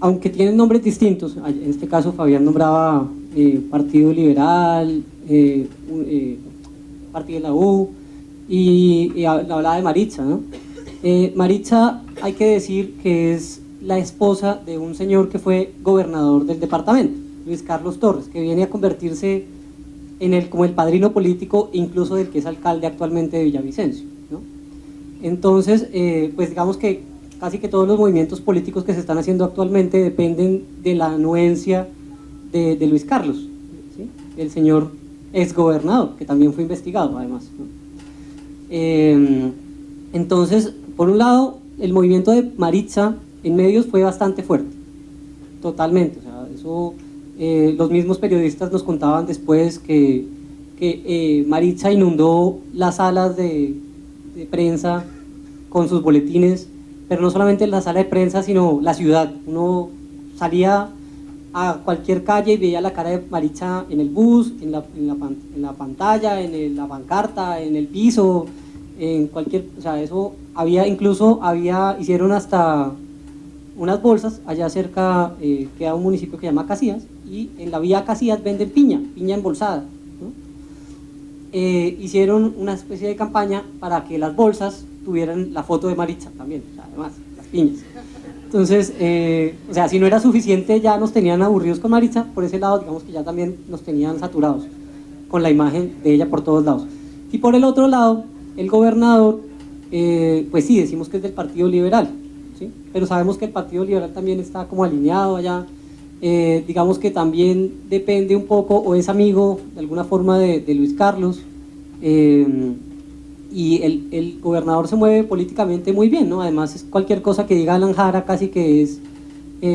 aunque tienen nombres distintos, en este caso Fabián nombraba Partido Liberal, Partido de la U, y hablaba de Marixa, ¿no? Marixa, hay que decir que es la esposa de un señor que fue gobernador del departamento, Luis Carlos Torres, que viene a convertirse como el padrino político incluso del que es alcalde actualmente de Villavicencio, ¿no? Entonces, pues digamos que casi que todos los movimientos políticos que se están haciendo actualmente dependen de la anuencia de Luis Carlos, ¿sí? El señor exgobernador, que también fue investigado además, ¿no? Entonces, por un lado, el movimiento de Marixa en medios fue bastante fuerte, totalmente. O sea, eso, los mismos periodistas nos contaban después que Marixa inundó las salas de prensa con sus boletines, pero no solamente la sala de prensa, sino la ciudad. Uno salía a cualquier calle y veía la cara de Marixa en el bus, en la pantalla, en la pancarta, en el piso, en cualquier, o sea, eso hicieron hasta unas bolsas allá cerca, queda un municipio que se llama Casillas, y en la vía Casillas venden piña embolsada, ¿no? Hicieron una especie de campaña para que las bolsas tuvieran la foto de Maritza también, además, las piñas. Entonces, o sea, si no era suficiente, ya nos tenían aburridos con Maritza, por ese lado, digamos que ya también nos tenían saturados con la imagen de ella por todos lados. Y por el otro lado, el gobernador, pues sí, decimos que es del Partido Liberal, ¿sí? Pero sabemos que el Partido Liberal también está como alineado allá, digamos que también depende un poco, o es amigo de alguna forma de Luis Carlos, y el gobernador se mueve políticamente muy bien, ¿no? Además, es cualquier cosa que diga Alan Jara casi que es,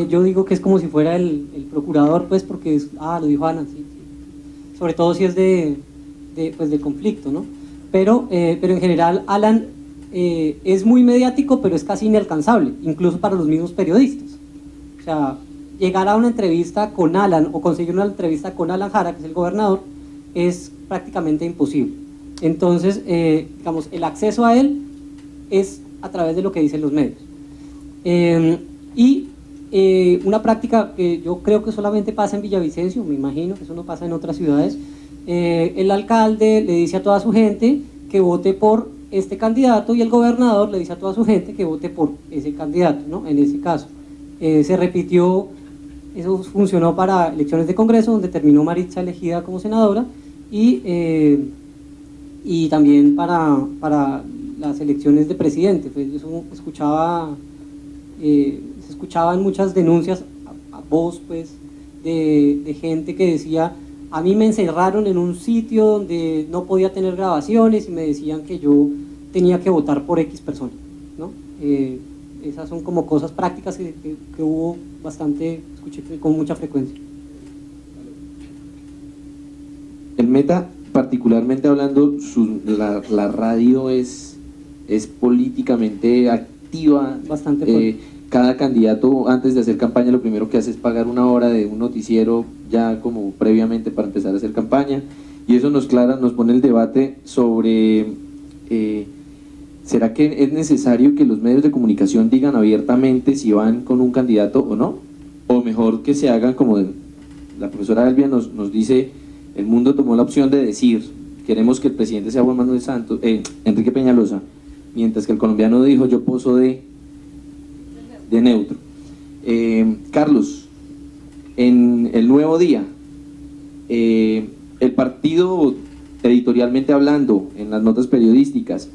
yo digo que es como si fuera el procurador, pues, porque es, lo dijo Alan, sí, sí. Sobre todo si es pues, de conflicto, ¿no? Pero en general Alan es muy mediático, pero es casi inalcanzable, incluso para los mismos periodistas. O sea, llegar a una entrevista con Alan o conseguir una entrevista con Alan Jara, que es el gobernador, es prácticamente imposible. Entonces, digamos, el acceso a él es a través de lo que dicen los medios. Una práctica que yo creo que solamente pasa en Villavicencio, me imagino que eso no pasa en otras ciudades, el alcalde le dice a toda su gente que vote por este candidato y el gobernador le dice a toda su gente que vote por ese candidato, ¿no? En ese caso. Se repitió, eso funcionó para elecciones de Congreso, donde terminó Maritza elegida como senadora, y también para las elecciones de presidente. Pues eso se escuchaban muchas denuncias a voz, pues, de gente que decía: a mí me encerraron en un sitio donde no podía tener grabaciones y me decían que yo tenía que votar por X persona, ¿no? Esas son como cosas prácticas que hubo bastante, escuché con mucha frecuencia. El Meta, particularmente hablando, la radio es políticamente activa. Bastante cada candidato antes de hacer campaña lo primero que hace es pagar una hora de un noticiero ya como previamente para empezar a hacer campaña, y eso nos pone el debate sobre ¿será que es necesario que los medios de comunicación digan abiertamente si van con un candidato o no? O mejor que se hagan como la profesora Elvia nos dice: el mundo tomó la opción de decir queremos que el presidente sea Juan Manuel Santos, Enrique Peñalosa, mientras que el colombiano dijo yo poso de neutro. Carlos, en El Nuevo Día, el partido, editorialmente hablando, en las notas periodísticas,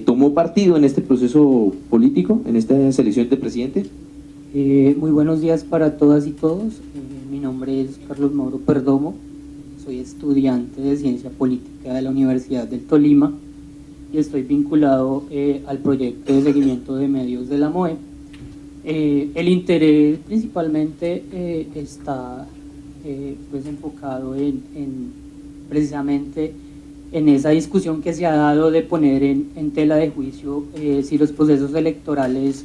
¿tomó partido en este proceso político, en esta selección de presidente? Muy buenos días para todas y todos. Mi nombre es Carlos Mauro Perdomo, soy estudiante de Ciencia Política de la Universidad del Tolima y estoy vinculado al proyecto de seguimiento de medios de la MOE. El interés principalmente está pues enfocado precisamente en esa discusión que se ha dado de poner en tela de juicio si los procesos electorales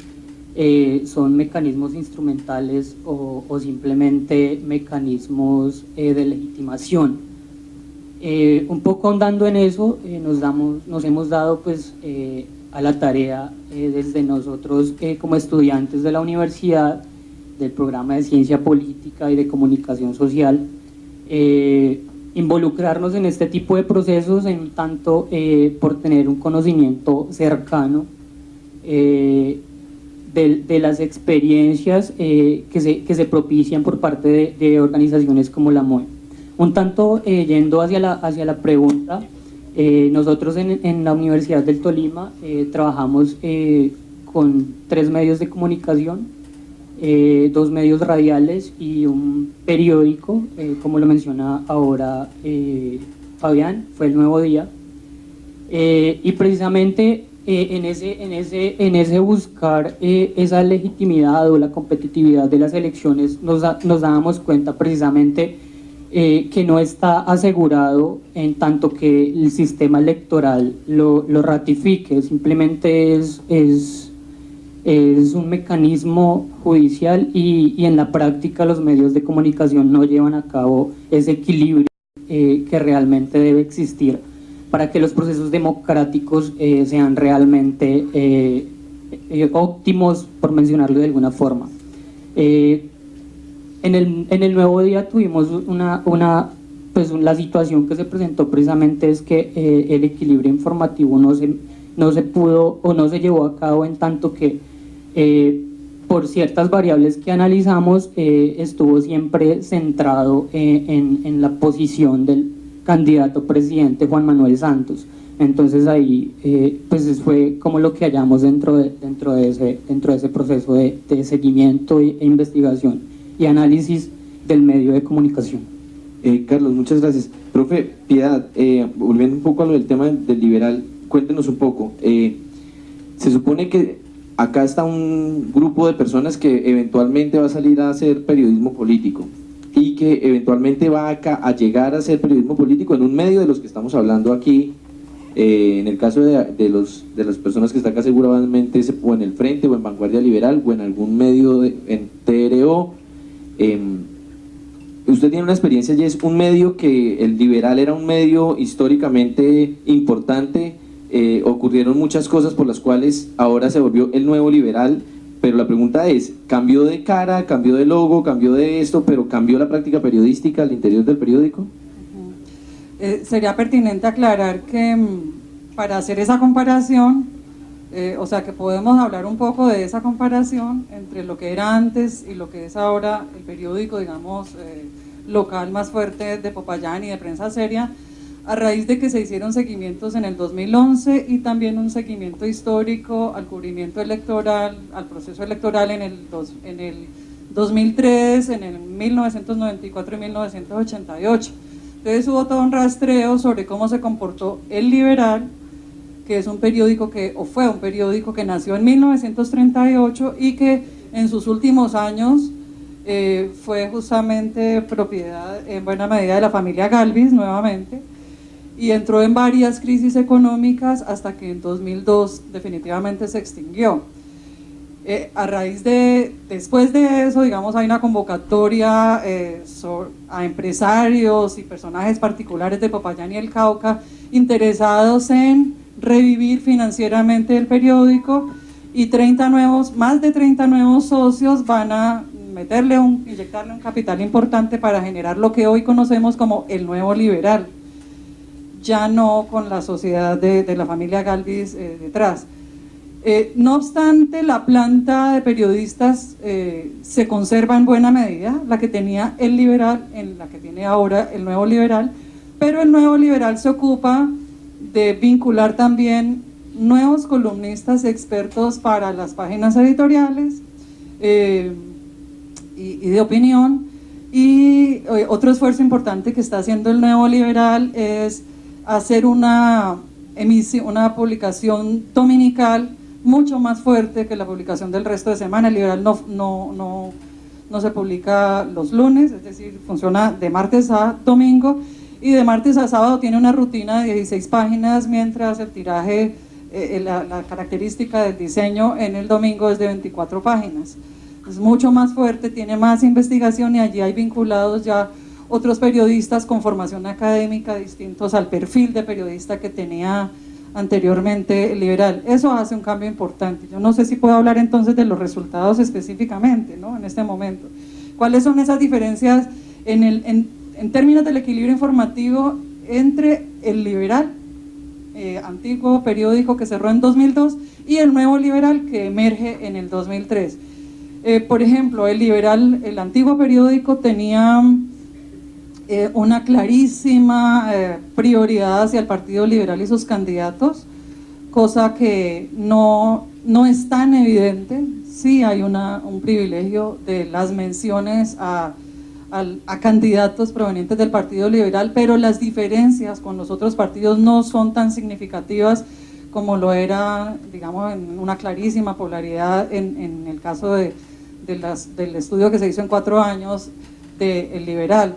son mecanismos instrumentales o simplemente mecanismos de legitimación. Un poco ahondando en eso, nos hemos dado pues a la tarea desde nosotros como estudiantes de la universidad, del programa de Ciencia Política y de Comunicación Social, involucrarnos en este tipo de procesos en tanto por tener un conocimiento cercano de las experiencias que se propician por parte de organizaciones como la MOE. Un tanto yendo hacia la pregunta, nosotros en la Universidad del Tolima trabajamos con 3 medios de comunicación, 2 medios radiales y un periódico, como lo menciona ahora Fabián, fue El Nuevo Día, y precisamente en ese buscar esa legitimidad o la competitividad de las elecciones nos dábamos cuenta precisamente que no está asegurado en tanto que el sistema electoral lo ratifique, simplemente es un mecanismo judicial y en la práctica los medios de comunicación no llevan a cabo ese equilibrio que realmente debe existir para que los procesos democráticos sean realmente óptimos, por mencionarlo de alguna forma. En el Nuevo Día tuvimos la situación que se presentó precisamente es que el equilibrio informativo no no se pudo o no se llevó a cabo, en tanto que por ciertas variables que analizamos estuvo siempre centrado en la posición del candidato presidente Juan Manuel Santos. Entonces ahí pues fue como lo que hallamos dentro de ese proceso de seguimiento e investigación y análisis del medio de comunicación. Carlos, muchas gracias. Profe Piedad, volviendo un poco a lo del tema del liberal, cuéntenos un poco. Se supone que acá está un grupo de personas que eventualmente va a salir a hacer periodismo político y que eventualmente va a llegar a hacer periodismo político en un medio de los que estamos hablando aquí. En el caso de las personas que están acá, seguramente o en el Frente o en Vanguardia Liberal o en algún medio en TRO. Usted tiene una experiencia y es un medio que el liberal era un medio históricamente importante, ocurrieron muchas cosas por las cuales ahora se volvió el nuevo liberal, pero la pregunta es, ¿cambió de cara, cambió de logo, cambió de esto, pero cambió la práctica periodística al interior del periódico? Sería pertinente aclarar que para hacer esa comparación, o sea que podemos hablar un poco de esa comparación entre lo que era antes y lo que es ahora el periódico, digamos, local más fuerte de Popayán y de prensa seria, a raíz de que se hicieron seguimientos en el 2011 y también un seguimiento histórico al cubrimiento electoral, al proceso electoral en el 2003, en el 1994 y 1988. Entonces hubo todo un rastreo sobre cómo se comportó El Liberal, que es un periódico fue un periódico que nació en 1938 y que en sus últimos años fue justamente propiedad en buena medida de la familia Galvis nuevamente, y entró en varias crisis económicas hasta que en 2002 definitivamente se extinguió. Después de eso, digamos, hay una convocatoria a empresarios y personajes particulares de Popayán y el Cauca interesados en revivir financieramente el periódico, y más de 30 nuevos socios van a inyectarle un capital importante para generar lo que hoy conocemos como el nuevo liberal, ya no con la sociedad de la familia Galvis detrás. No obstante, la planta de periodistas se conserva en buena medida, la que tenía el liberal, en la que tiene ahora el nuevo liberal, pero el nuevo liberal se ocupa de vincular también nuevos columnistas expertos para las páginas editoriales y de opinión. Y otro esfuerzo importante que está haciendo el nuevo liberal es hacer una publicación dominical mucho más fuerte que la publicación del resto de semana. El liberal no se publica los lunes, es decir, funciona de martes a domingo, y de martes a sábado tiene una rutina de 16 páginas, mientras el tiraje, la característica del diseño en el domingo es de 24 páginas. Es mucho más fuerte, tiene más investigación, y allí hay vinculados ya otros periodistas con formación académica distintos al perfil de periodista que tenía anteriormente el liberal. Eso hace un cambio importante. Yo no sé si puedo hablar entonces de los resultados específicamente, ¿no? En este momento. ¿Cuáles son esas diferencias en términos del equilibrio informativo entre el liberal, antiguo periódico que cerró en 2002, y el nuevo liberal que emerge en el 2003? Por ejemplo, el liberal, el antiguo periódico tenía una clarísima prioridad hacia el Partido Liberal y sus candidatos, cosa que no es tan evidente. Sí hay un privilegio de las menciones a candidatos provenientes del Partido Liberal, pero las diferencias con los otros partidos no son tan significativas como lo era, digamos, en una clarísima polaridad en el caso del estudio que se hizo en 4 años del liberal.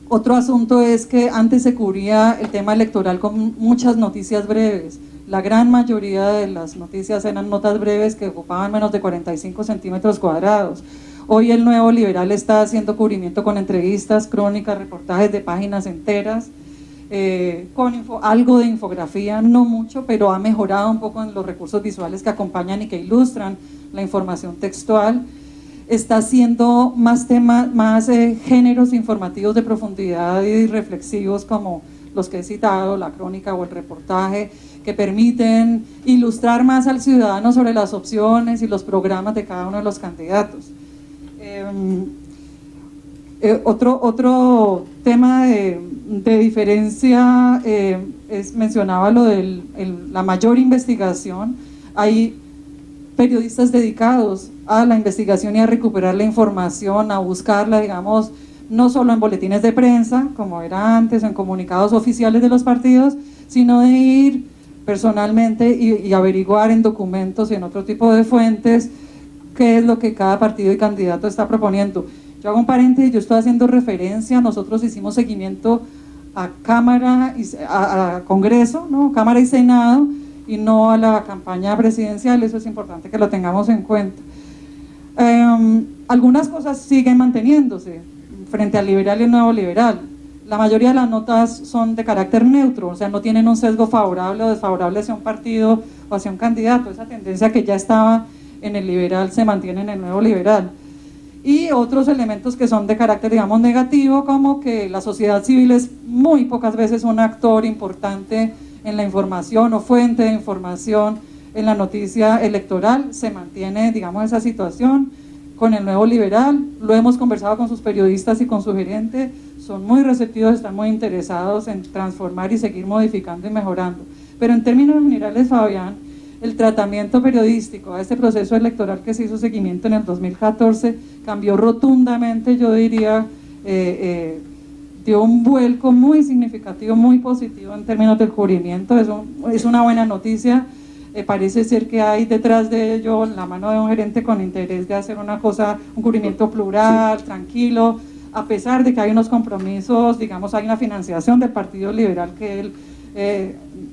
Otro asunto es que antes se cubría el tema electoral con muchas noticias breves. La gran mayoría de las noticias eran notas breves que ocupaban menos de 45 centímetros cuadrados. Hoy el nuevo liberal está haciendo cubrimiento con entrevistas, crónicas, reportajes de páginas enteras, con algo de infografía, no mucho, pero ha mejorado un poco en los recursos visuales que acompañan y que ilustran la información textual. Está haciendo más géneros informativos de profundidad y reflexivos como los que he citado, la crónica o el reportaje, que permiten ilustrar más al ciudadano sobre las opciones y los programas de cada uno de los candidatos. Otro tema de diferencia mencionaba lo de la mayor investigación. Hay periodistas dedicados a la investigación y a recuperar la información, a buscarla, digamos, no solo en boletines de prensa, como era antes, en comunicados oficiales de los partidos, sino de ir personalmente y averiguar en documentos y en otro tipo de fuentes qué es lo que cada partido y candidato está proponiendo. Yo hago un paréntesis, yo estoy haciendo referencia, nosotros hicimos seguimiento a Cámara, a Congreso, ¿no? Cámara y Senado, y no a la campaña presidencial, eso es importante que lo tengamos en cuenta. Algunas cosas siguen manteniéndose frente al liberal y el nuevo liberal. La mayoría de las notas son de carácter neutro, o sea, no tienen un sesgo favorable o desfavorable hacia un partido o hacia un candidato. Esa tendencia que ya estaba en el liberal se mantiene en el nuevo liberal. Y otros elementos que son de carácter, digamos, negativo, como que la sociedad civil es muy pocas veces un actor importante en la información o fuente de información en la noticia electoral. Se mantiene, digamos, esa situación con el nuevo liberal. Lo hemos conversado con sus periodistas y con su gerente, son muy receptivos, están muy interesados en transformar y seguir modificando y mejorando. Pero en términos generales, Fabián, el tratamiento periodístico a este proceso electoral que se hizo seguimiento en el 2014 cambió rotundamente, yo diría, dio un vuelco muy significativo, muy positivo en términos del cubrimiento. Es una buena noticia. Parece ser que hay detrás de ello la mano de un gerente con interés de hacer una cosa, un cubrimiento plural, tranquilo, a pesar de que hay unos compromisos, digamos, hay una financiación del Partido Liberal que él,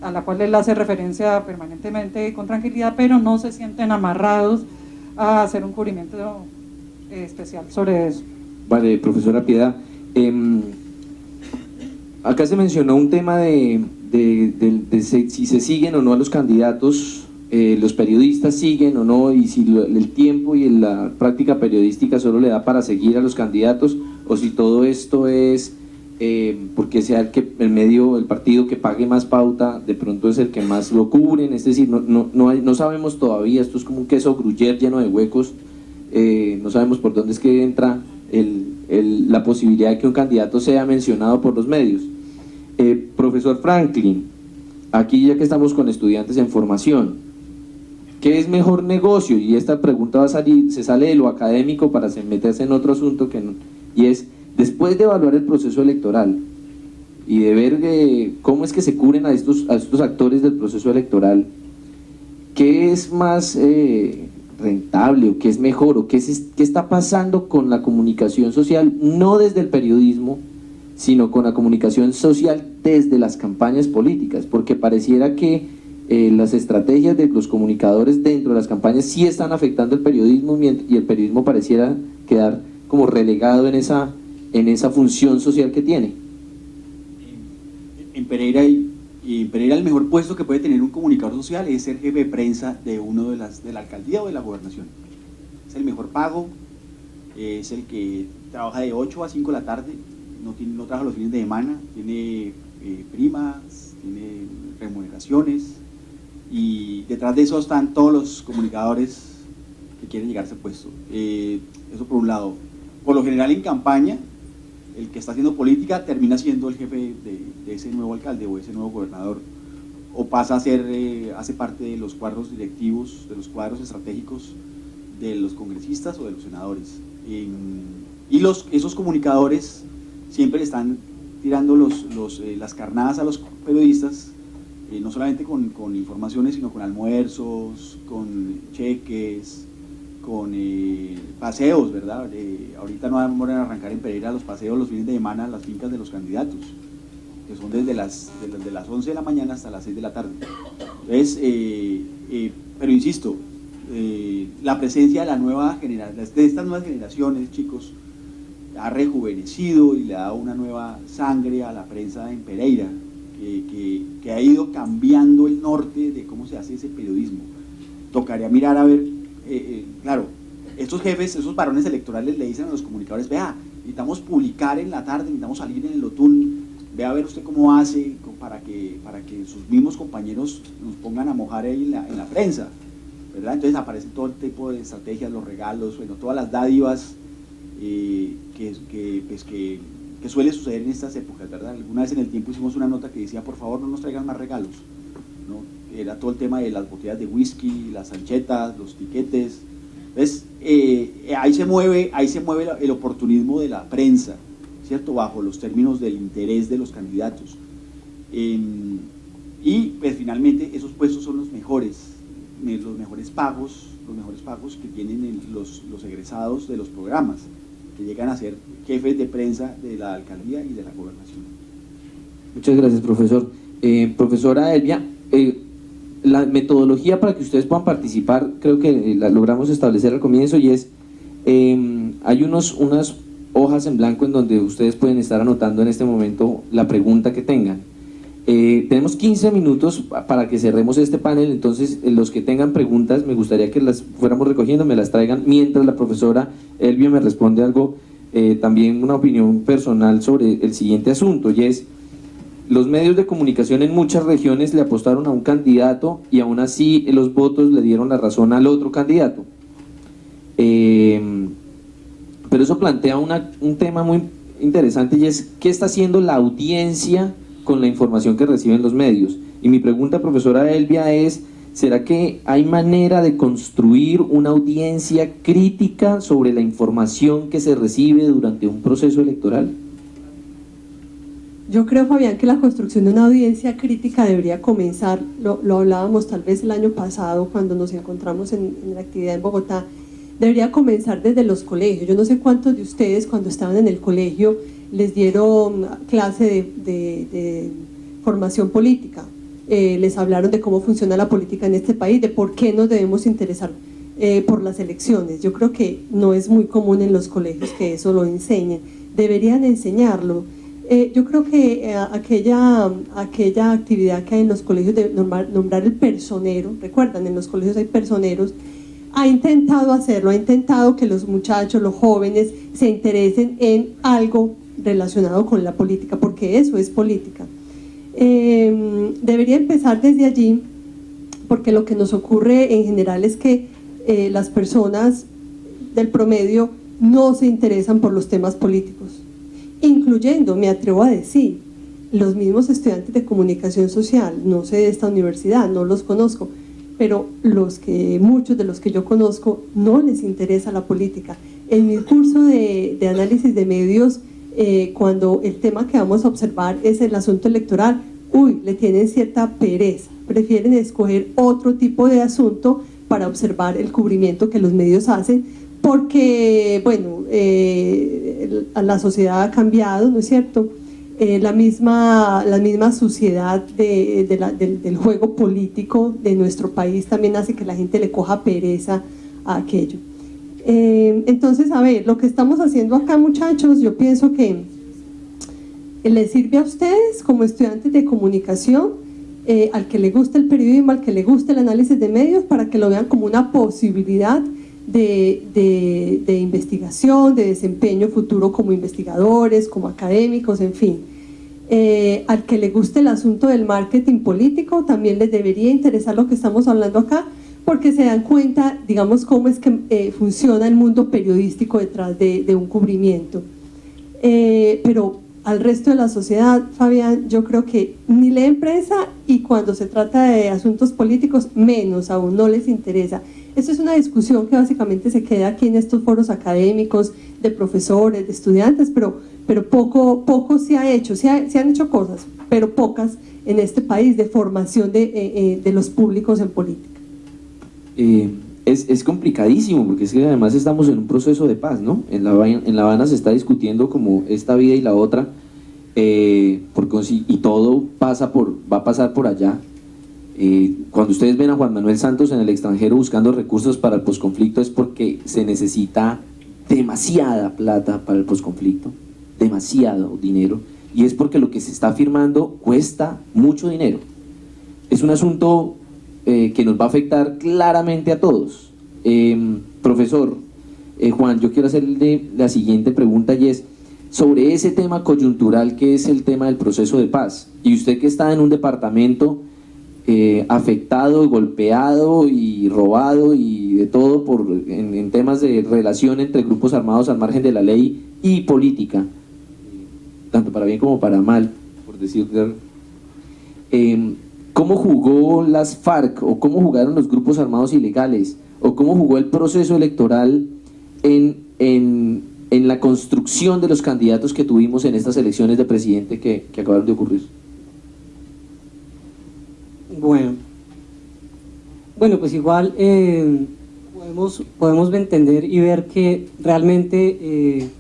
a la cual él hace referencia permanentemente y con tranquilidad, pero no se sienten amarrados a hacer un cubrimiento especial sobre eso. Vale, profesora Piedad. Acá se mencionó un tema de si se siguen o no a los candidatos, los periodistas siguen o no, y si el tiempo y la práctica periodística solo le da para seguir a los candidatos, o si todo esto es porque sea el partido que pague más pauta, de pronto es el que más lo cubren. Es decir, no sabemos todavía, esto es como un queso gruyère lleno de huecos, no sabemos por dónde es que entra la posibilidad de que un candidato sea mencionado por los medios. Profesor Franklin, aquí ya que estamos con estudiantes en formación, ¿qué es mejor negocio? Y esta pregunta se sale de lo académico para meterse en otro asunto y es, después de evaluar el proceso electoral y de ver cómo es que se cubren a estos actores del proceso electoral, ¿qué es más rentable o qué es mejor o qué está pasando con la comunicación social, no desde el periodismo, sino con la comunicación social desde las campañas políticas? Porque pareciera que las estrategias de los comunicadores dentro de las campañas sí están afectando el periodismo, y el periodismo pareciera quedar como relegado en esa función social que tiene. En Pereira el mejor puesto que puede tener un comunicador social es ser jefe de prensa de uno de la alcaldía o de la gobernación. Es el mejor pago, es el que trabaja de 8 a 5 de la tarde, no trabaja los fines de semana, tiene primas, tiene remuneraciones, y detrás de eso están todos los comunicadores que quieren llegar a ese puesto. Eso por un lado. Por lo general en campaña, el que está haciendo política termina siendo el jefe de ese nuevo alcalde o ese nuevo gobernador, o pasa a ser, hace parte de los cuadros directivos, de los cuadros estratégicos de los congresistas o de los senadores. Y esos comunicadores siempre le están tirando las carnadas a los periodistas, no solamente con informaciones, sino con almuerzos, con cheques, con paseos, ¿verdad? Ahorita no vamos a arrancar en Pereira los paseos los fines de semana a las fincas de los candidatos, que son desde las 11 de la mañana hasta las 6 de la tarde. Entonces, pero insisto, la presencia de estas nuevas generaciones, chicos, ha rejuvenecido y le ha dado una nueva sangre a la prensa en Pereira, que ha ido cambiando el norte de cómo se hace ese periodismo. Tocaría mirar a ver, claro, estos jefes, esos varones electorales le dicen a los comunicadores, vea, necesitamos publicar en la tarde, necesitamos salir en el Lotún vea a ver usted cómo hace para que sus mismos compañeros nos pongan a mojar ahí en la prensa, ¿verdad? Entonces aparece todo el tipo de estrategias, los regalos, bueno, todas las dádivas que suele suceder en estas épocas, ¿verdad? Alguna vez en el tiempo hicimos una nota que decía, por favor no nos traigan más regalos, ¿no? Era todo el tema de las botellas de whisky, las anchetas, los tiquetes. Entonces, ahí se mueve el oportunismo de la prensa, ¿cierto? Bajo los términos del interés de los candidatos. Y pues finalmente esos puestos son los mejores pagos que tienen los egresados de los programas, que llegan a ser jefes de prensa de la alcaldía y de la gobernación. Muchas gracias, profesor. Profesora Elvia, la metodología para que ustedes puedan participar, creo que la logramos establecer al comienzo, y es, hay unas hojas en blanco en donde ustedes pueden estar anotando en este momento la pregunta que tengan. Tenemos 15 minutos para que cerremos este panel, entonces los que tengan preguntas me gustaría que las fuéramos recogiendo, me las traigan mientras la profesora Elvia me responde algo, también una opinión personal sobre el siguiente asunto, y es: los medios de comunicación en muchas regiones le apostaron a un candidato y aún así los votos le dieron la razón al otro candidato. Pero eso plantea un tema muy interesante, y es: ¿qué está haciendo la audiencia con la información que reciben los medios? Y mi pregunta, profesora Elvia, es: ¿será que hay manera de construir una audiencia crítica sobre la información que se recibe durante un proceso electoral? Yo creo, Fabián, que la construcción de una audiencia crítica debería comenzar, lo hablábamos tal vez el año pasado cuando nos encontramos en la actividad en Bogotá, debería comenzar desde los colegios. Yo no sé cuántos de ustedes cuando estaban en el colegio les dieron clase de formación política, les hablaron de cómo funciona la política en este país, de por qué nos debemos interesar por las elecciones. Yo creo que no es muy común en los colegios que eso lo enseñen, deberían enseñarlo. Yo creo que aquella actividad que hay en los colegios de nombrar el personero, recuerdan, en los colegios hay personeros, ha intentado hacerlo, ha intentado que los muchachos, los jóvenes se interesen en algo relacionado con la política, porque eso es política. Debería empezar desde allí, porque lo que nos ocurre en general es que las personas del promedio no se interesan por los temas políticos, incluyendo, me atrevo a decir, los mismos estudiantes de comunicación social. No sé de esta universidad, no los conozco, pero muchos de los que yo conozco no les interesa la política. En mi curso de análisis de medios, cuando el tema que vamos a observar es el asunto electoral, le tienen cierta pereza, prefieren escoger otro tipo de asunto para observar el cubrimiento que los medios hacen, porque, bueno, la sociedad ha cambiado, ¿no es cierto? La misma suciedad del juego político de nuestro país también hace que la gente le coja pereza a aquello. Entonces, a ver, lo que estamos haciendo acá, muchachos, yo pienso que les sirve a ustedes como estudiantes de comunicación, al que le guste el periodismo, al que le guste el análisis de medios, para que lo vean como una posibilidad de investigación, de desempeño futuro como investigadores, como académicos, en fin. Al que le guste el asunto del marketing político, también les debería interesar lo que estamos hablando acá, porque se dan cuenta, digamos, cómo es que funciona el mundo periodístico detrás de un cubrimiento. Pero al resto de la sociedad, Fabián, yo creo que ni leen prensa, y cuando se trata de asuntos políticos, menos aún, no les interesa. Esto es una discusión que básicamente se queda aquí en estos foros académicos, de profesores, de estudiantes, pero poco se ha hecho. Se han hecho cosas, pero pocas en este país, de formación de los públicos en política. Es complicadísimo, porque es que además estamos en un proceso de paz, ¿no? En La Habana se está discutiendo como esta vida y la otra, y todo va a pasar por allá. Cuando ustedes ven a Juan Manuel Santos en el extranjero buscando recursos para el posconflicto, es porque se necesita demasiada plata para el posconflicto, demasiado dinero, y es porque lo que se está firmando cuesta mucho dinero. Es un asunto que nos va a afectar claramente a todos. Profesor Juan, yo quiero hacerle la siguiente pregunta, y es: sobre ese tema coyuntural que es el tema del proceso de paz. Y usted que está en un departamento afectado, golpeado y robado y de todo en temas de relación entre grupos armados al margen de la ley y política, tanto para bien como para mal, por decirlo. ¿Cómo jugó las FARC o cómo jugaron los grupos armados ilegales o cómo jugó el proceso electoral en la construcción de los candidatos que tuvimos en estas elecciones de presidente que acabaron de ocurrir? Bueno, pues igual podemos entender y ver que realmente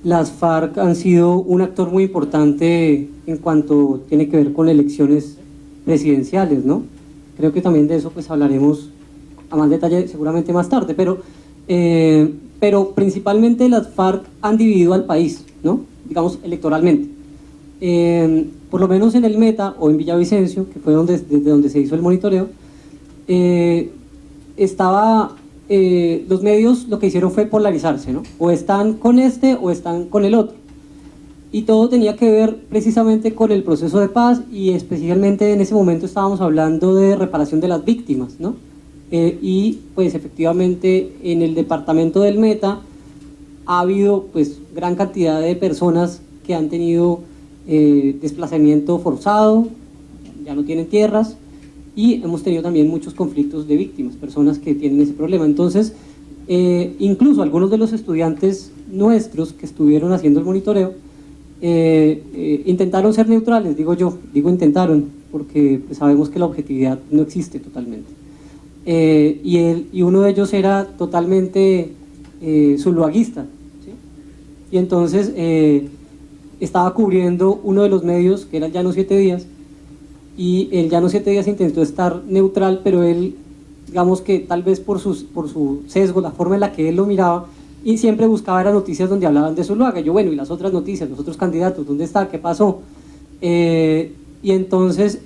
las FARC han sido un actor muy importante en cuanto tiene que ver con elecciones presidenciales, ¿no? Creo que también de eso pues hablaremos a más detalle seguramente más tarde, pero principalmente las FARC han dividido al país, ¿no? Digamos electoralmente. Por lo menos en el Meta o en Villavicencio, que fue desde donde se hizo el monitoreo, los medios lo que hicieron fue polarizarse, ¿no? O están con este o están con el otro. Y todo tenía que ver precisamente con el proceso de paz y especialmente en ese momento estábamos hablando de reparación de las víctimas, ¿no? Y pues efectivamente en el departamento del Meta ha habido pues gran cantidad de personas que han tenido desplazamiento forzado, ya no tienen tierras, y hemos tenido también muchos conflictos de víctimas, personas que tienen ese problema. Entonces, incluso algunos de los estudiantes nuestros que estuvieron haciendo el monitoreo intentaron ser neutrales, digo intentaron, porque pues, sabemos que la objetividad no existe totalmente. Y uno de ellos era totalmente zuluaguista, ¿sí? Y entonces estaba cubriendo uno de los medios que era el Llano 7 Días, y el Llano 7 Días intentó estar neutral, pero él, digamos que tal vez por su sesgo, la forma en la que él lo miraba, y siempre buscaba eran noticias donde hablaban de Zuluaga. Yo, bueno, y las otras noticias, los otros candidatos, ¿dónde está? ¿Qué pasó? Y entonces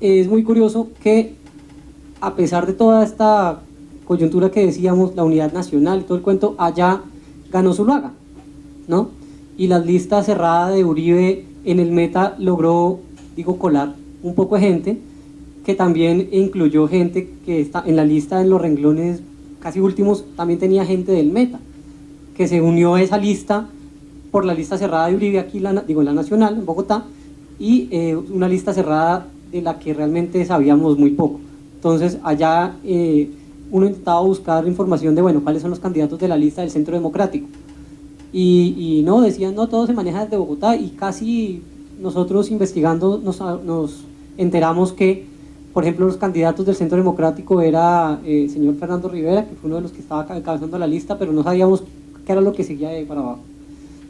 es muy curioso que a pesar de toda esta coyuntura que decíamos, la unidad nacional y todo el cuento, allá ganó Zuluaga, ¿no? Y la lista cerrada de Uribe en el Meta logró, colar un poco de gente, que también incluyó gente que está en la lista, en los renglones casi últimos, también tenía gente del Meta, que se unió a esa lista por la lista cerrada de Uribe aquí, en la nacional, en Bogotá, y una lista cerrada de la que realmente sabíamos muy poco. Entonces allá uno intentaba buscar información de, bueno, cuáles son los candidatos de la lista del Centro Democrático. Y no, decían, no, todo se maneja desde Bogotá, y casi nosotros investigando nos enteramos que, por ejemplo, los candidatos del Centro Democrático era el señor Fernando Rivera, que fue uno de los que estaba encabezando la lista, pero no sabíamos qué era lo que seguía de ahí para abajo.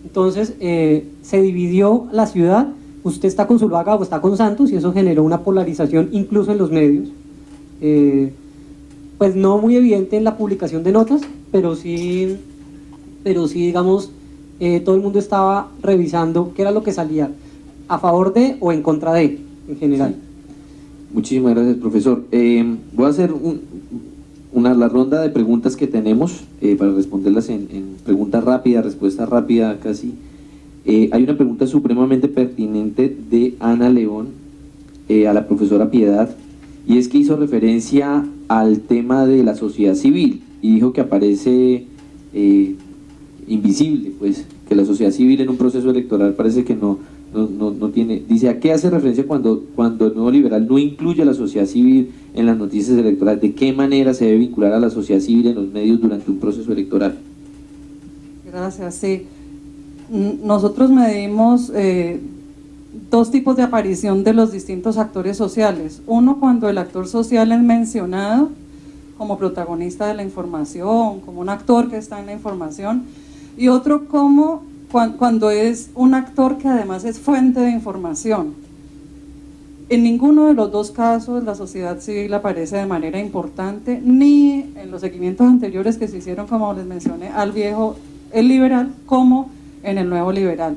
Entonces se dividió la ciudad, usted está con Zuluaga o está con Santos, y eso generó una polarización incluso en los medios. Pues no muy evidente en la publicación de notas, pero sí digamos, todo el mundo estaba revisando qué era lo que salía, a favor de o en contra de, en general. Sí. Muchísimas gracias, profesor. Voy a hacer la ronda de preguntas que tenemos para responderlas en pregunta rápida, respuesta rápida casi. Hay una pregunta supremamente pertinente de Ana León a la profesora Piedad, y es que hizo referencia al tema de la sociedad civil y dijo que aparece invisible, pues que la sociedad civil en un proceso electoral parece que no tiene. Dice, ¿a qué hace referencia cuando el nuevo liberal no incluye a la sociedad civil en las noticias electorales? ¿De qué manera se debe vincular a la sociedad civil en los medios durante un proceso electoral? Gracias, sí. Nosotros medimos dos tipos de aparición de los distintos actores sociales. Uno, cuando el actor social es mencionado como protagonista de la información, como un actor que está en la información, y otro como cuando es un actor que además es fuente de información. En ninguno de los dos casos la sociedad civil aparece de manera importante, ni en los seguimientos anteriores que se hicieron, como les mencioné, al viejo, el liberal, como en el nuevo liberal.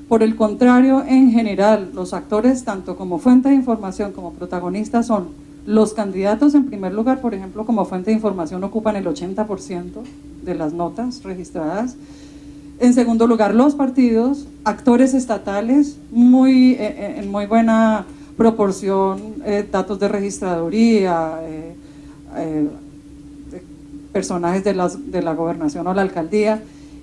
Por el contrario, en general, los actores, tanto como fuente de información como protagonistas, son los candidatos en primer lugar. Por ejemplo, como fuente de información ocupan el 80% de las notas registradas, En segundo lugar, los partidos, actores estatales, en muy buena proporción, datos de registraduría, personajes de la gobernación o la alcaldía,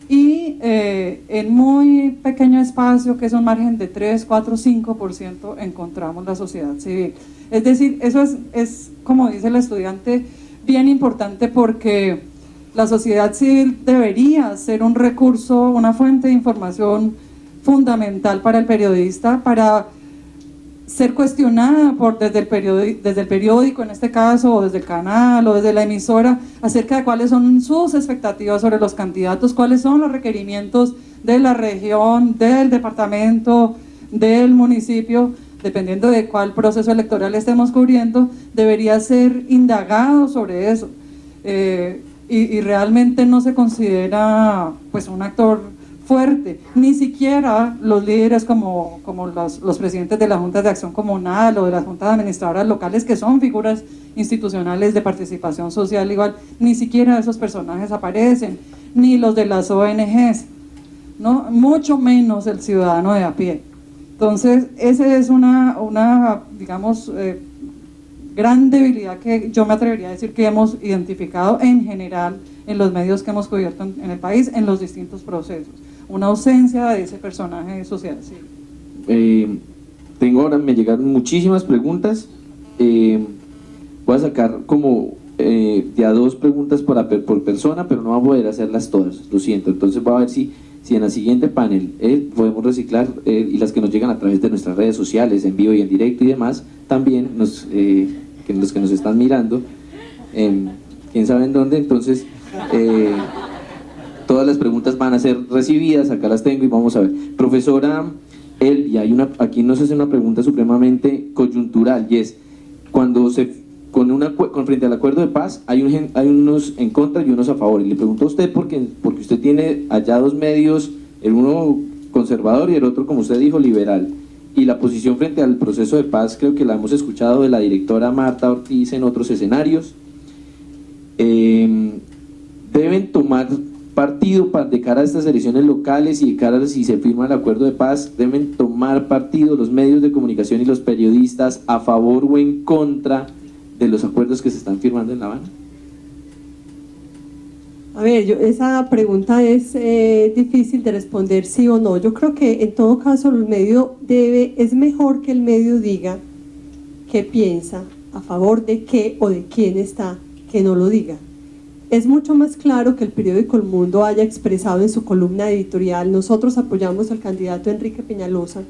y en muy pequeño espacio, que es un margen de 3, 4, 5%, encontramos la sociedad civil. Es decir, eso es, como dice el estudiante, bien importante, porque la sociedad civil debería ser un recurso, una fuente de información fundamental para el periodista, para ser cuestionada desde el periódico en este caso, o desde el canal, o desde la emisora, acerca de cuáles son sus expectativas sobre los candidatos, cuáles son los requerimientos de la región, del departamento, del municipio, dependiendo de cuál proceso electoral estemos cubriendo. Debería ser indagado sobre eso. Y realmente no se considera pues un actor fuerte, ni siquiera los líderes como los presidentes de las juntas de acción comunal o de las juntas administradoras locales, que son figuras institucionales de participación social igual, ni siquiera esos personajes aparecen, ni los de las ONGs, ¿no? Mucho menos el ciudadano de a pie. Entonces, esa es una digamos, gran debilidad que yo me atrevería a decir que hemos identificado en general en los medios que hemos cubierto en el país, en los distintos procesos. Una ausencia de ese personaje de sociedad civil. Me llegaron muchísimas preguntas. Voy a sacar como de a 2 preguntas por persona, pero no voy a poder hacerlas todas, lo siento. Entonces voy a ver si en la siguiente panel podemos reciclar, y las que nos llegan a través de nuestras redes sociales, en vivo y en directo y demás, también los que nos están mirando, quién sabe en dónde. Entonces todas las preguntas van a ser recibidas, acá las tengo y vamos a ver. Profesora Elvia, aquí nos hace una pregunta supremamente coyuntural, y es, cuando frente al acuerdo de paz hay unos en contra y unos a favor, y le pregunto a usted porque usted tiene allá 2 medios, el uno conservador y el otro, como usted dijo, liberal, y la posición frente al proceso de paz creo que la hemos escuchado de la directora Marta Ortiz en otros escenarios. Deben tomar partido de cara a estas elecciones locales, y de cara a si se firma el acuerdo de paz, deben tomar partido los medios de comunicación y los periodistas a favor o en contra de los acuerdos que se están firmando en La Habana. A ver, esa pregunta es difícil de responder sí o no. Yo creo que en todo caso es mejor que el medio diga qué piensa, a favor de qué o de quién está, que no lo diga. Es mucho más claro que el periódico El Mundo haya expresado en su columna editorial: nosotros apoyamos al candidato Enrique Peñalosa,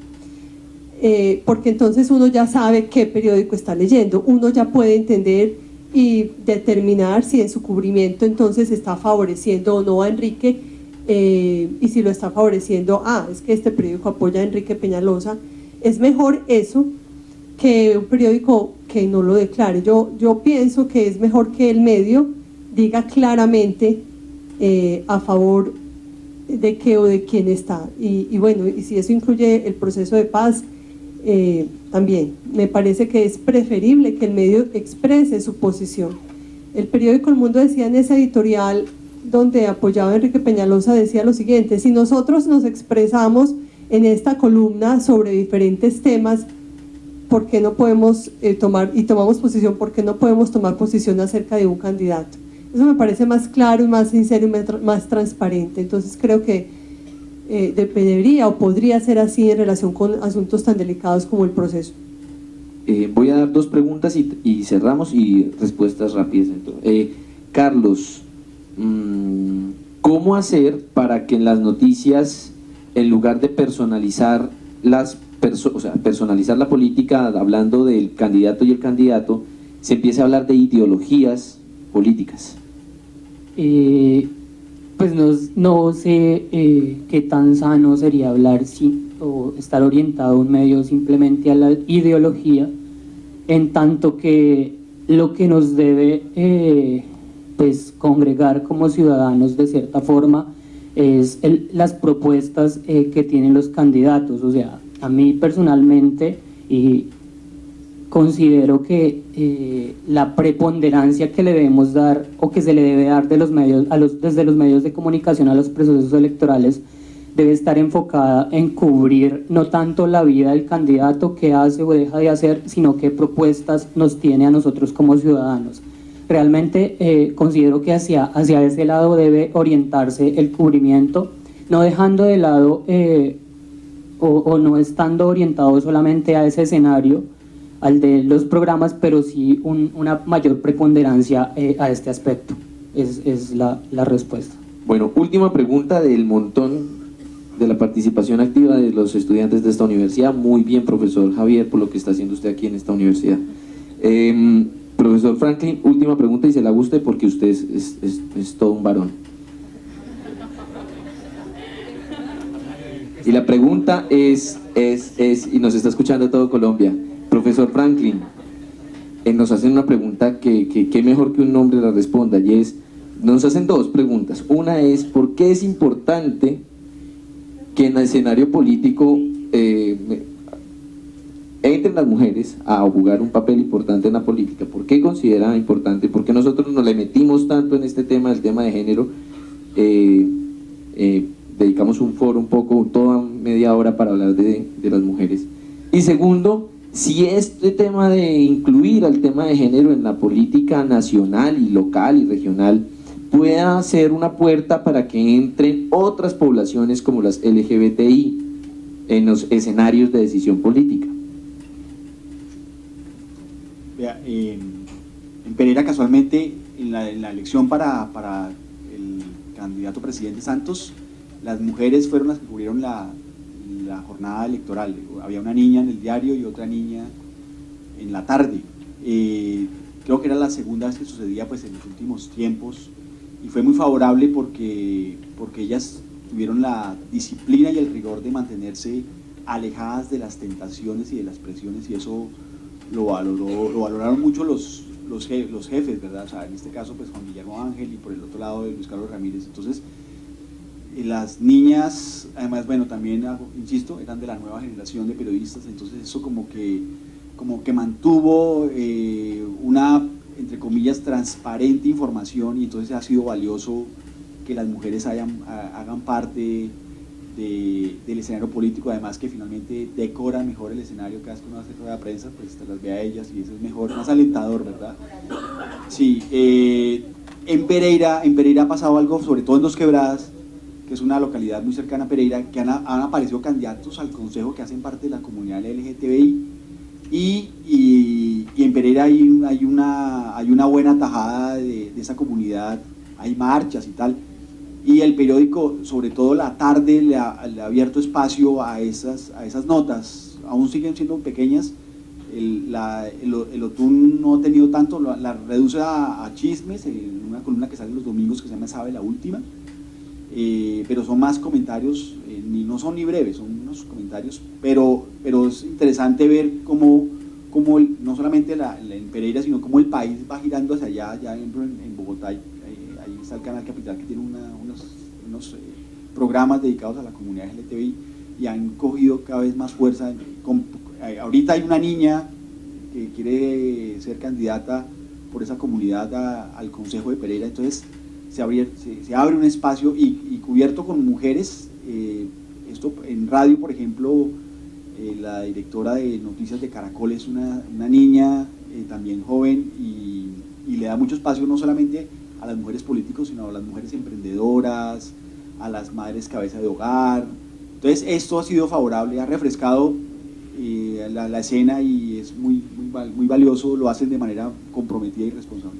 porque entonces uno ya sabe qué periódico está leyendo, uno ya puede entender y determinar si en su cubrimiento entonces está favoreciendo o no a Enrique, y si lo está favoreciendo, es que este periódico apoya a Enrique Peñalosa. Es mejor eso que un periódico que no lo declare. Yo pienso que es mejor que el medio diga claramente a favor de qué o de quién está, y bueno, y si eso incluye el proceso de paz, también me parece que es preferible que el medio exprese su posición. El periódico El Mundo decía en esa editorial donde apoyaba a Enrique Peñalosa, decía lo siguiente: si nosotros nos expresamos en esta columna sobre diferentes temas, ¿por qué no podemos tomamos posición, por qué no podemos tomar posición acerca de un candidato? Eso me parece más claro y más sincero y más transparente. Entonces creo que debería o podría ser así en relación con asuntos tan delicados como el proceso. Voy a dar 2 preguntas y cerramos, y respuestas rápidas. Carlos, ¿cómo hacer para que en las noticias, en lugar de personalizar personalizar la política hablando del candidato y el candidato, se empiece a hablar de ideologías políticas? Pues no sé qué tan sano sería hablar o estar orientado un medio simplemente a la ideología, en tanto que lo que nos debe pues congregar como ciudadanos de cierta forma es las propuestas que tienen los candidatos. O sea, a mí personalmente, y considero que la preponderancia que le debemos dar o que se le debe dar de los medios, desde los medios de comunicación a los procesos electorales debe estar enfocada en cubrir no tanto la vida del candidato, que hace o deja de hacer, sino qué propuestas nos tiene a nosotros como ciudadanos. Realmente considero que hacia ese lado debe orientarse el cubrimiento, no dejando de lado o no estando orientado solamente a ese escenario, al de los programas, pero sí una mayor preponderancia a este aspecto. Es la respuesta. Bueno, última pregunta del montón de la participación activa de los estudiantes de esta universidad. Muy bien, profesor Javier, por lo que está haciendo usted aquí en esta universidad. Profesor Franklin, última pregunta y se la guste porque usted es todo un varón. Y la pregunta es, y nos está escuchando todo Colombia, profesor Franklin, nos hacen una pregunta que mejor que un hombre la responda, y es, nos hacen dos preguntas. Una es, ¿por qué es importante que en el escenario político entren las mujeres a jugar un papel importante en la política? ¿Por qué considera importante? ¿Por qué nosotros nos le metimos tanto en este tema, el tema de género? Dedicamos un foro un poco, toda media hora para hablar de las mujeres. Y segundo, si este tema de incluir al tema de género en la política nacional y local y regional pueda ser una puerta para que entren otras poblaciones como las LGBTI en los escenarios de decisión política. Vea, en Pereira, casualmente, en la elección para el candidato presidente Santos, las mujeres fueron las que cubrieron la jornada electoral. Había una niña en el diario y otra niña en la tarde. Creo que era la segunda vez que sucedía pues, en los últimos tiempos, y fue muy favorable porque ellas tuvieron la disciplina y el rigor de mantenerse alejadas de las tentaciones y de las presiones, y eso lo valoraron mucho los jefes, ¿verdad? O sea, en este caso pues Juan Guillermo Ángel y por el otro lado Luis Carlos Ramírez. Entonces las niñas, además, bueno, también, insisto, eran de la nueva generación de periodistas, entonces eso como que mantuvo una, entre comillas, transparente información, y entonces ha sido valioso que las mujeres hagan parte del escenario político, además que finalmente decoran mejor el escenario. Cada vez que uno hace rueda de prensa, pues te las ve a ellas y eso es mejor, más alentador, ¿verdad? Sí, en Pereira ha pasado algo, sobre todo en Dos Quebradas, que es una localidad muy cercana a Pereira, que han aparecido candidatos al consejo que hacen parte de la comunidad LGTBI, y en Pereira hay una buena tajada de esa comunidad, hay marchas y tal, y el periódico, sobre todo la tarde, le ha abierto espacio a esas notas. Aún siguen siendo pequeñas, el OTUN no ha tenido tanto, la reduce a chismes, en una columna que sale los domingos que se llama Sabe la Última, pero son más comentarios, no son ni breves, son unos comentarios, pero es interesante ver cómo no solamente en Pereira, sino cómo el país va girando hacia allá. Ya en Bogotá, ahí está el Canal Capital, que tiene unos programas dedicados a la comunidad LGTBI, y han cogido cada vez más fuerza. Ahorita hay una niña que quiere ser candidata por esa comunidad al Consejo de Pereira, entonces se abre un espacio y cubierto con mujeres. Esto en radio, por ejemplo, la directora de Noticias de Caracol es una niña también joven, y le da mucho espacio no solamente a las mujeres políticos, sino a las mujeres emprendedoras, a las madres cabeza de hogar. Entonces esto ha sido favorable, ha refrescado la escena, y es muy valioso, lo hacen de manera comprometida y responsable.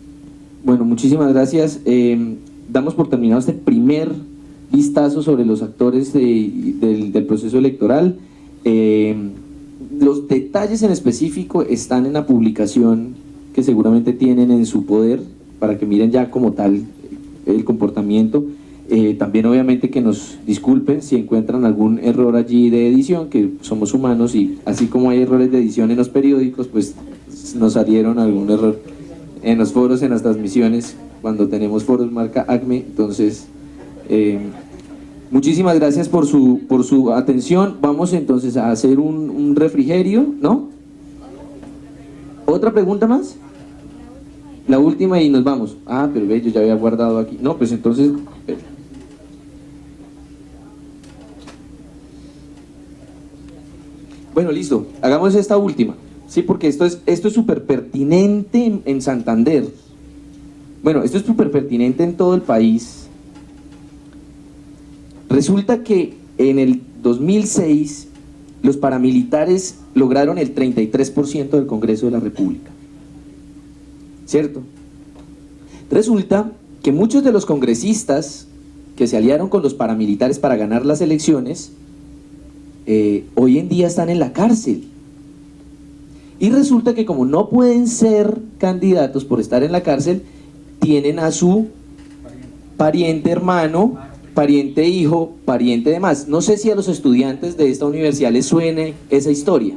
Bueno, muchísimas gracias. Damos por terminado este primer vistazo sobre los actores del proceso electoral. Los detalles en específico están en la publicación que seguramente tienen en su poder, para que miren ya como tal el comportamiento. También obviamente que nos disculpen si encuentran algún error allí de edición, que somos humanos, y así como hay errores de edición en los periódicos, pues nos salieron algún error en los foros, en las transmisiones, cuando tenemos foros marca ACME. Entonces muchísimas gracias por su atención. Vamos entonces a hacer un refrigerio, ¿no? ¿Otra pregunta más? La última y nos vamos. Ah, pero ve, yo ya había guardado aquí. No, pues entonces... Bueno, listo. Hagamos esta última. Sí, porque esto es súper pertinente en Santander. Bueno, esto es súper pertinente en todo el país. Resulta que en el 2006 los paramilitares lograron el 33% del Congreso de la República. ¿Cierto? Resulta que muchos de los congresistas que se aliaron con los paramilitares para ganar las elecciones, hoy en día están en la cárcel. Y resulta que como no pueden ser candidatos por estar en la cárcel, tienen a su pariente hermano, pariente hijo, pariente demás. No sé si a los estudiantes de esta universidad les suene esa historia,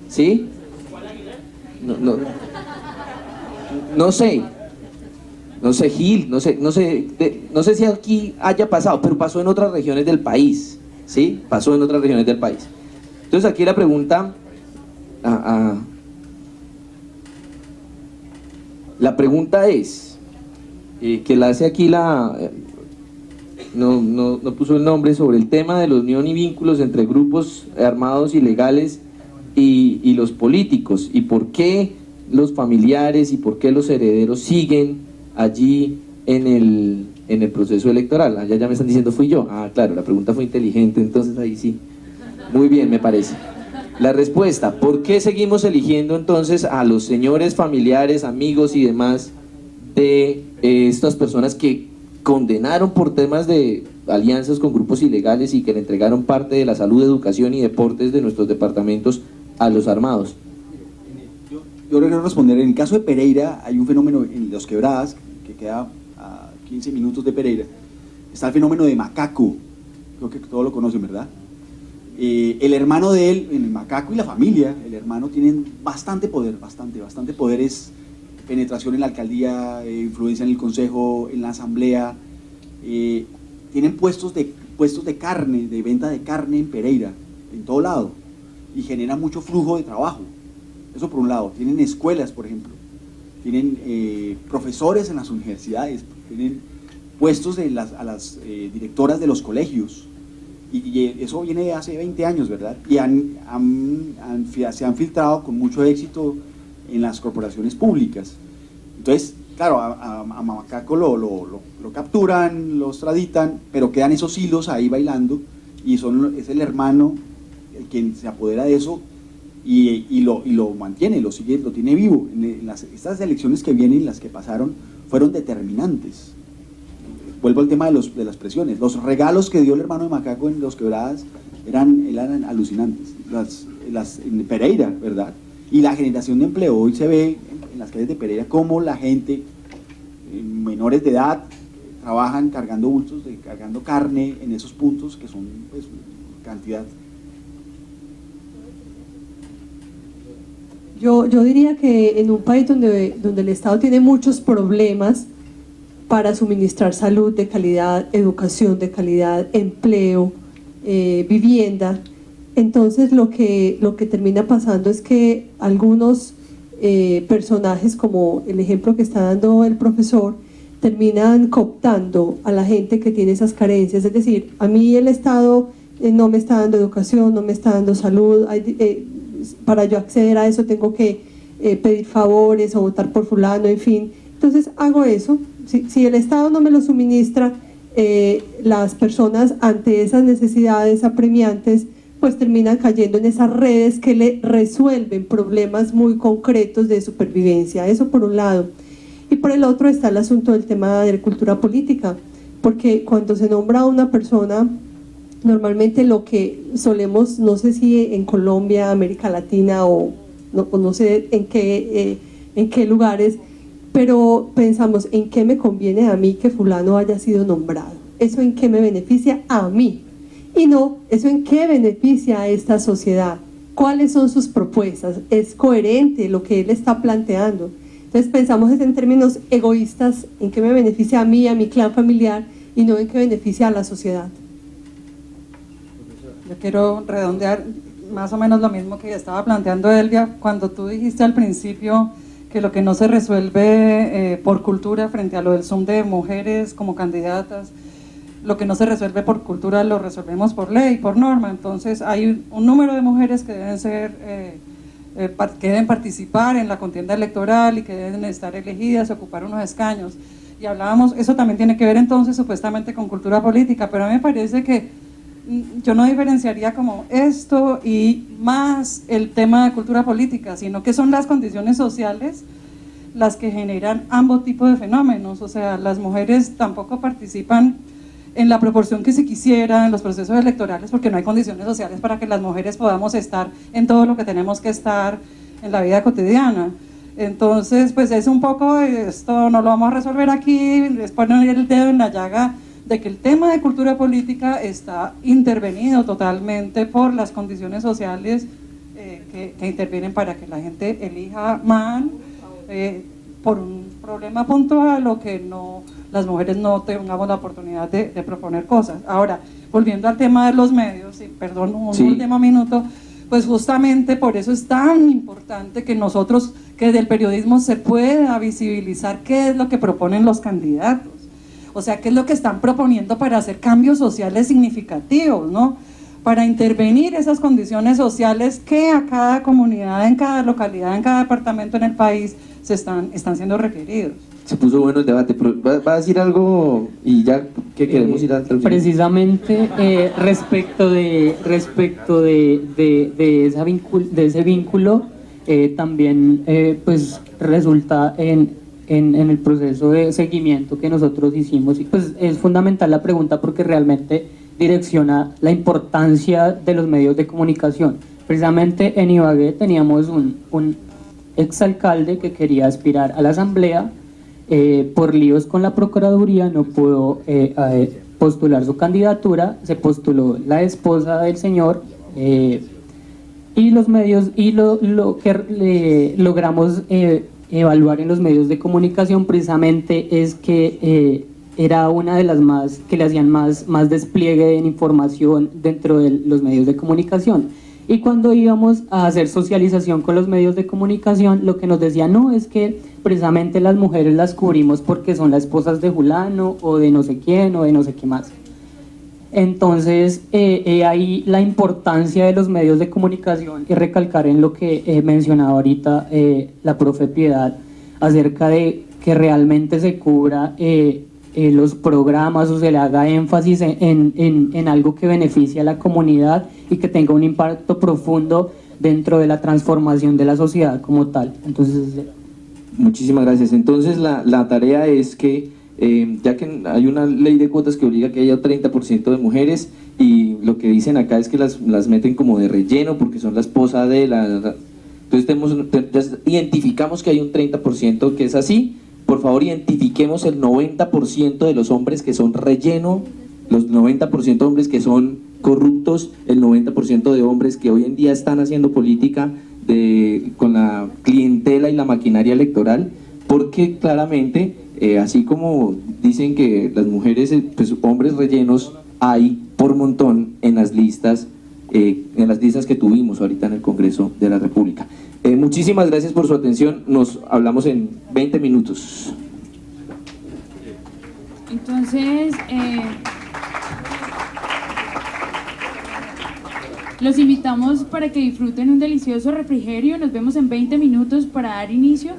¿sí? No sé, Gil, no sé si aquí haya pasado, pero pasó en otras regiones del país, ¿sí? Pasó en otras regiones del país. Entonces aquí la pregunta la pregunta es, que la hace aquí no puso el nombre, sobre el tema de la unión y vínculos entre grupos armados ilegales y los políticos, y por qué los familiares y por qué los herederos siguen allí en el proceso electoral. Allá ya me están diciendo fui yo. Ah, claro, la pregunta fue inteligente, entonces ahí sí. Muy bien, me parece. La respuesta, ¿por qué seguimos eligiendo entonces a los señores familiares, amigos y demás de estas personas que condenaron por temas de alianzas con grupos ilegales y que le entregaron parte de la salud, educación y deportes de nuestros departamentos a los armados? Yo quiero responder. En el caso de Pereira hay un fenómeno en Los Quebradas, que queda a 15 minutos de Pereira. Está el fenómeno de Macaco, creo que todos lo conocen, ¿verdad? El hermano de él, en el Macaco y la familia, el hermano tienen bastante poder, bastante poder, es penetración en la alcaldía, influencia en el consejo, en la asamblea, tienen puestos de carne, de venta de carne en Pereira, en todo lado, y genera mucho flujo de trabajo. Eso por un lado. Tienen escuelas, por ejemplo, tienen profesores en las universidades, tienen puestos a las directoras de los colegios, y eso viene de hace 20 años, ¿verdad? Y se han filtrado con mucho éxito en las corporaciones públicas. Entonces, claro, a Macaco lo capturan, lo extraditan, pero quedan esos hilos ahí bailando, y es el hermano el quien se apodera de eso y lo mantiene, lo tiene vivo. Estas elecciones que vienen, las que pasaron, fueron determinantes. Vuelvo al tema de las presiones. Los regalos que dio el hermano de Macaco en Los Quebradas eran alucinantes. En Pereira, ¿verdad? Y la generación de empleo, hoy se ve en las calles de Pereira cómo la gente, menores de edad, trabajan cargando bultos, cargando carne en esos puntos que son, pues, cantidad. Yo diría que en un país donde el Estado tiene muchos problemas para suministrar salud de calidad, educación de calidad, empleo, vivienda, entonces lo que termina pasando es que algunos personajes, como el ejemplo que está dando el profesor, terminan cooptando a la gente que tiene esas carencias. Es decir, a mí el Estado no me está dando educación, no me está dando salud, para yo acceder a eso tengo que pedir favores o votar por fulano, en fin. Entonces hago eso. Si el Estado no me lo suministra, las personas ante esas necesidades apremiantes pues terminan cayendo en esas redes que le resuelven problemas muy concretos de supervivencia. Eso por un lado. Y por el otro está el asunto del tema de la cultura política, porque cuando se nombra a una persona, normalmente lo que solemos, no sé si en Colombia, América Latina o no sé en qué lugares, pero pensamos en qué me conviene a mí que fulano haya sido nombrado, eso en qué me beneficia a mí, y no, eso en qué beneficia a esta sociedad, cuáles son sus propuestas, es coherente lo que él está planteando. Entonces pensamos en términos egoístas, en qué me beneficia a mí, a mi clan familiar, y no en qué beneficia a la sociedad. Yo quiero redondear más o menos lo mismo que estaba planteando Elvia, cuando tú dijiste al principio que lo que no se resuelve por cultura frente a lo del Zoom de mujeres como candidatas, lo que no se resuelve por cultura lo resolvemos por ley, por norma. Entonces hay un número de mujeres que deben ser, que deben participar en la contienda electoral y que deben estar elegidas, ocupar unos escaños. Y hablábamos, eso también tiene que ver entonces supuestamente con cultura política, pero a mí me parece que yo no diferenciaría como esto y más el tema de cultura política, sino que son las condiciones sociales las que generan ambos tipos de fenómenos. O sea, las mujeres tampoco participan en la proporción que se quisiera en los procesos electorales porque no hay condiciones sociales para que las mujeres podamos estar en todo lo que tenemos que estar en la vida cotidiana. Entonces, pues es un poco, esto no lo vamos a resolver aquí, es poner el dedo en la llaga de que el tema de cultura política está intervenido totalmente por las condiciones sociales que intervienen para que la gente elija mal por un problema puntual o que no, las mujeres no tengamos la oportunidad de proponer cosas. Ahora, volviendo al tema de los medios, y perdón, un último minuto, pues justamente por eso es tan importante que nosotros, que del periodismo se pueda visibilizar qué es lo que proponen los candidatos, o sea, qué es lo que están proponiendo para hacer cambios sociales significativos, ¿no? Para intervenir esas condiciones sociales que a cada comunidad, en cada localidad, en cada departamento en el país están siendo requeridos. Se puso bueno el debate, pero ¿va a decir algo y ya que queremos ir al final? Precisamente respecto de ese vínculo, también pues resulta en el proceso de seguimiento que nosotros hicimos, y pues es fundamental la pregunta porque realmente direcciona la importancia de los medios de comunicación. Precisamente en Ibagué teníamos un exalcalde que quería aspirar a la asamblea, por líos con la Procuraduría no pudo postular su candidatura, se postuló la esposa del señor, y los medios, y lo que logramos evaluar en los medios de comunicación precisamente es que era una de las más que le hacían más despliegue en información dentro de los medios de comunicación. Y cuando íbamos a hacer socialización con los medios de comunicación, lo que nos decían, no, es que precisamente las mujeres las cubrimos porque son las esposas de fulano o de no sé quién o de no sé qué más. Entonces, ahí la importancia de los medios de comunicación y recalcar en lo que mencionaba ahorita la profe Piedad acerca de que realmente se cubra los programas o se le haga énfasis en algo que beneficie a la comunidad y que tenga un impacto profundo dentro de la transformación de la sociedad como tal. Entonces, muchísimas gracias. Entonces la tarea es que ya que hay una ley de cuotas que obliga que haya 30% de mujeres, y lo que dicen acá es que las meten como de relleno porque son la esposa de la... Entonces identificamos que hay un 30% que es así. Por favor, identifiquemos el 90% de los hombres que son relleno, los 90% de hombres que son corruptos, el 90% de hombres que hoy en día están haciendo política con la clientela y la maquinaria electoral, porque claramente, así como dicen que las mujeres, pues hombres rellenos hay por montón en las listas que tuvimos ahorita en el Congreso de la República. Muchísimas gracias por su atención, nos hablamos en 20 minutos. Entonces, los invitamos para que disfruten un delicioso refrigerio. Nos vemos en 20 minutos para dar inicio.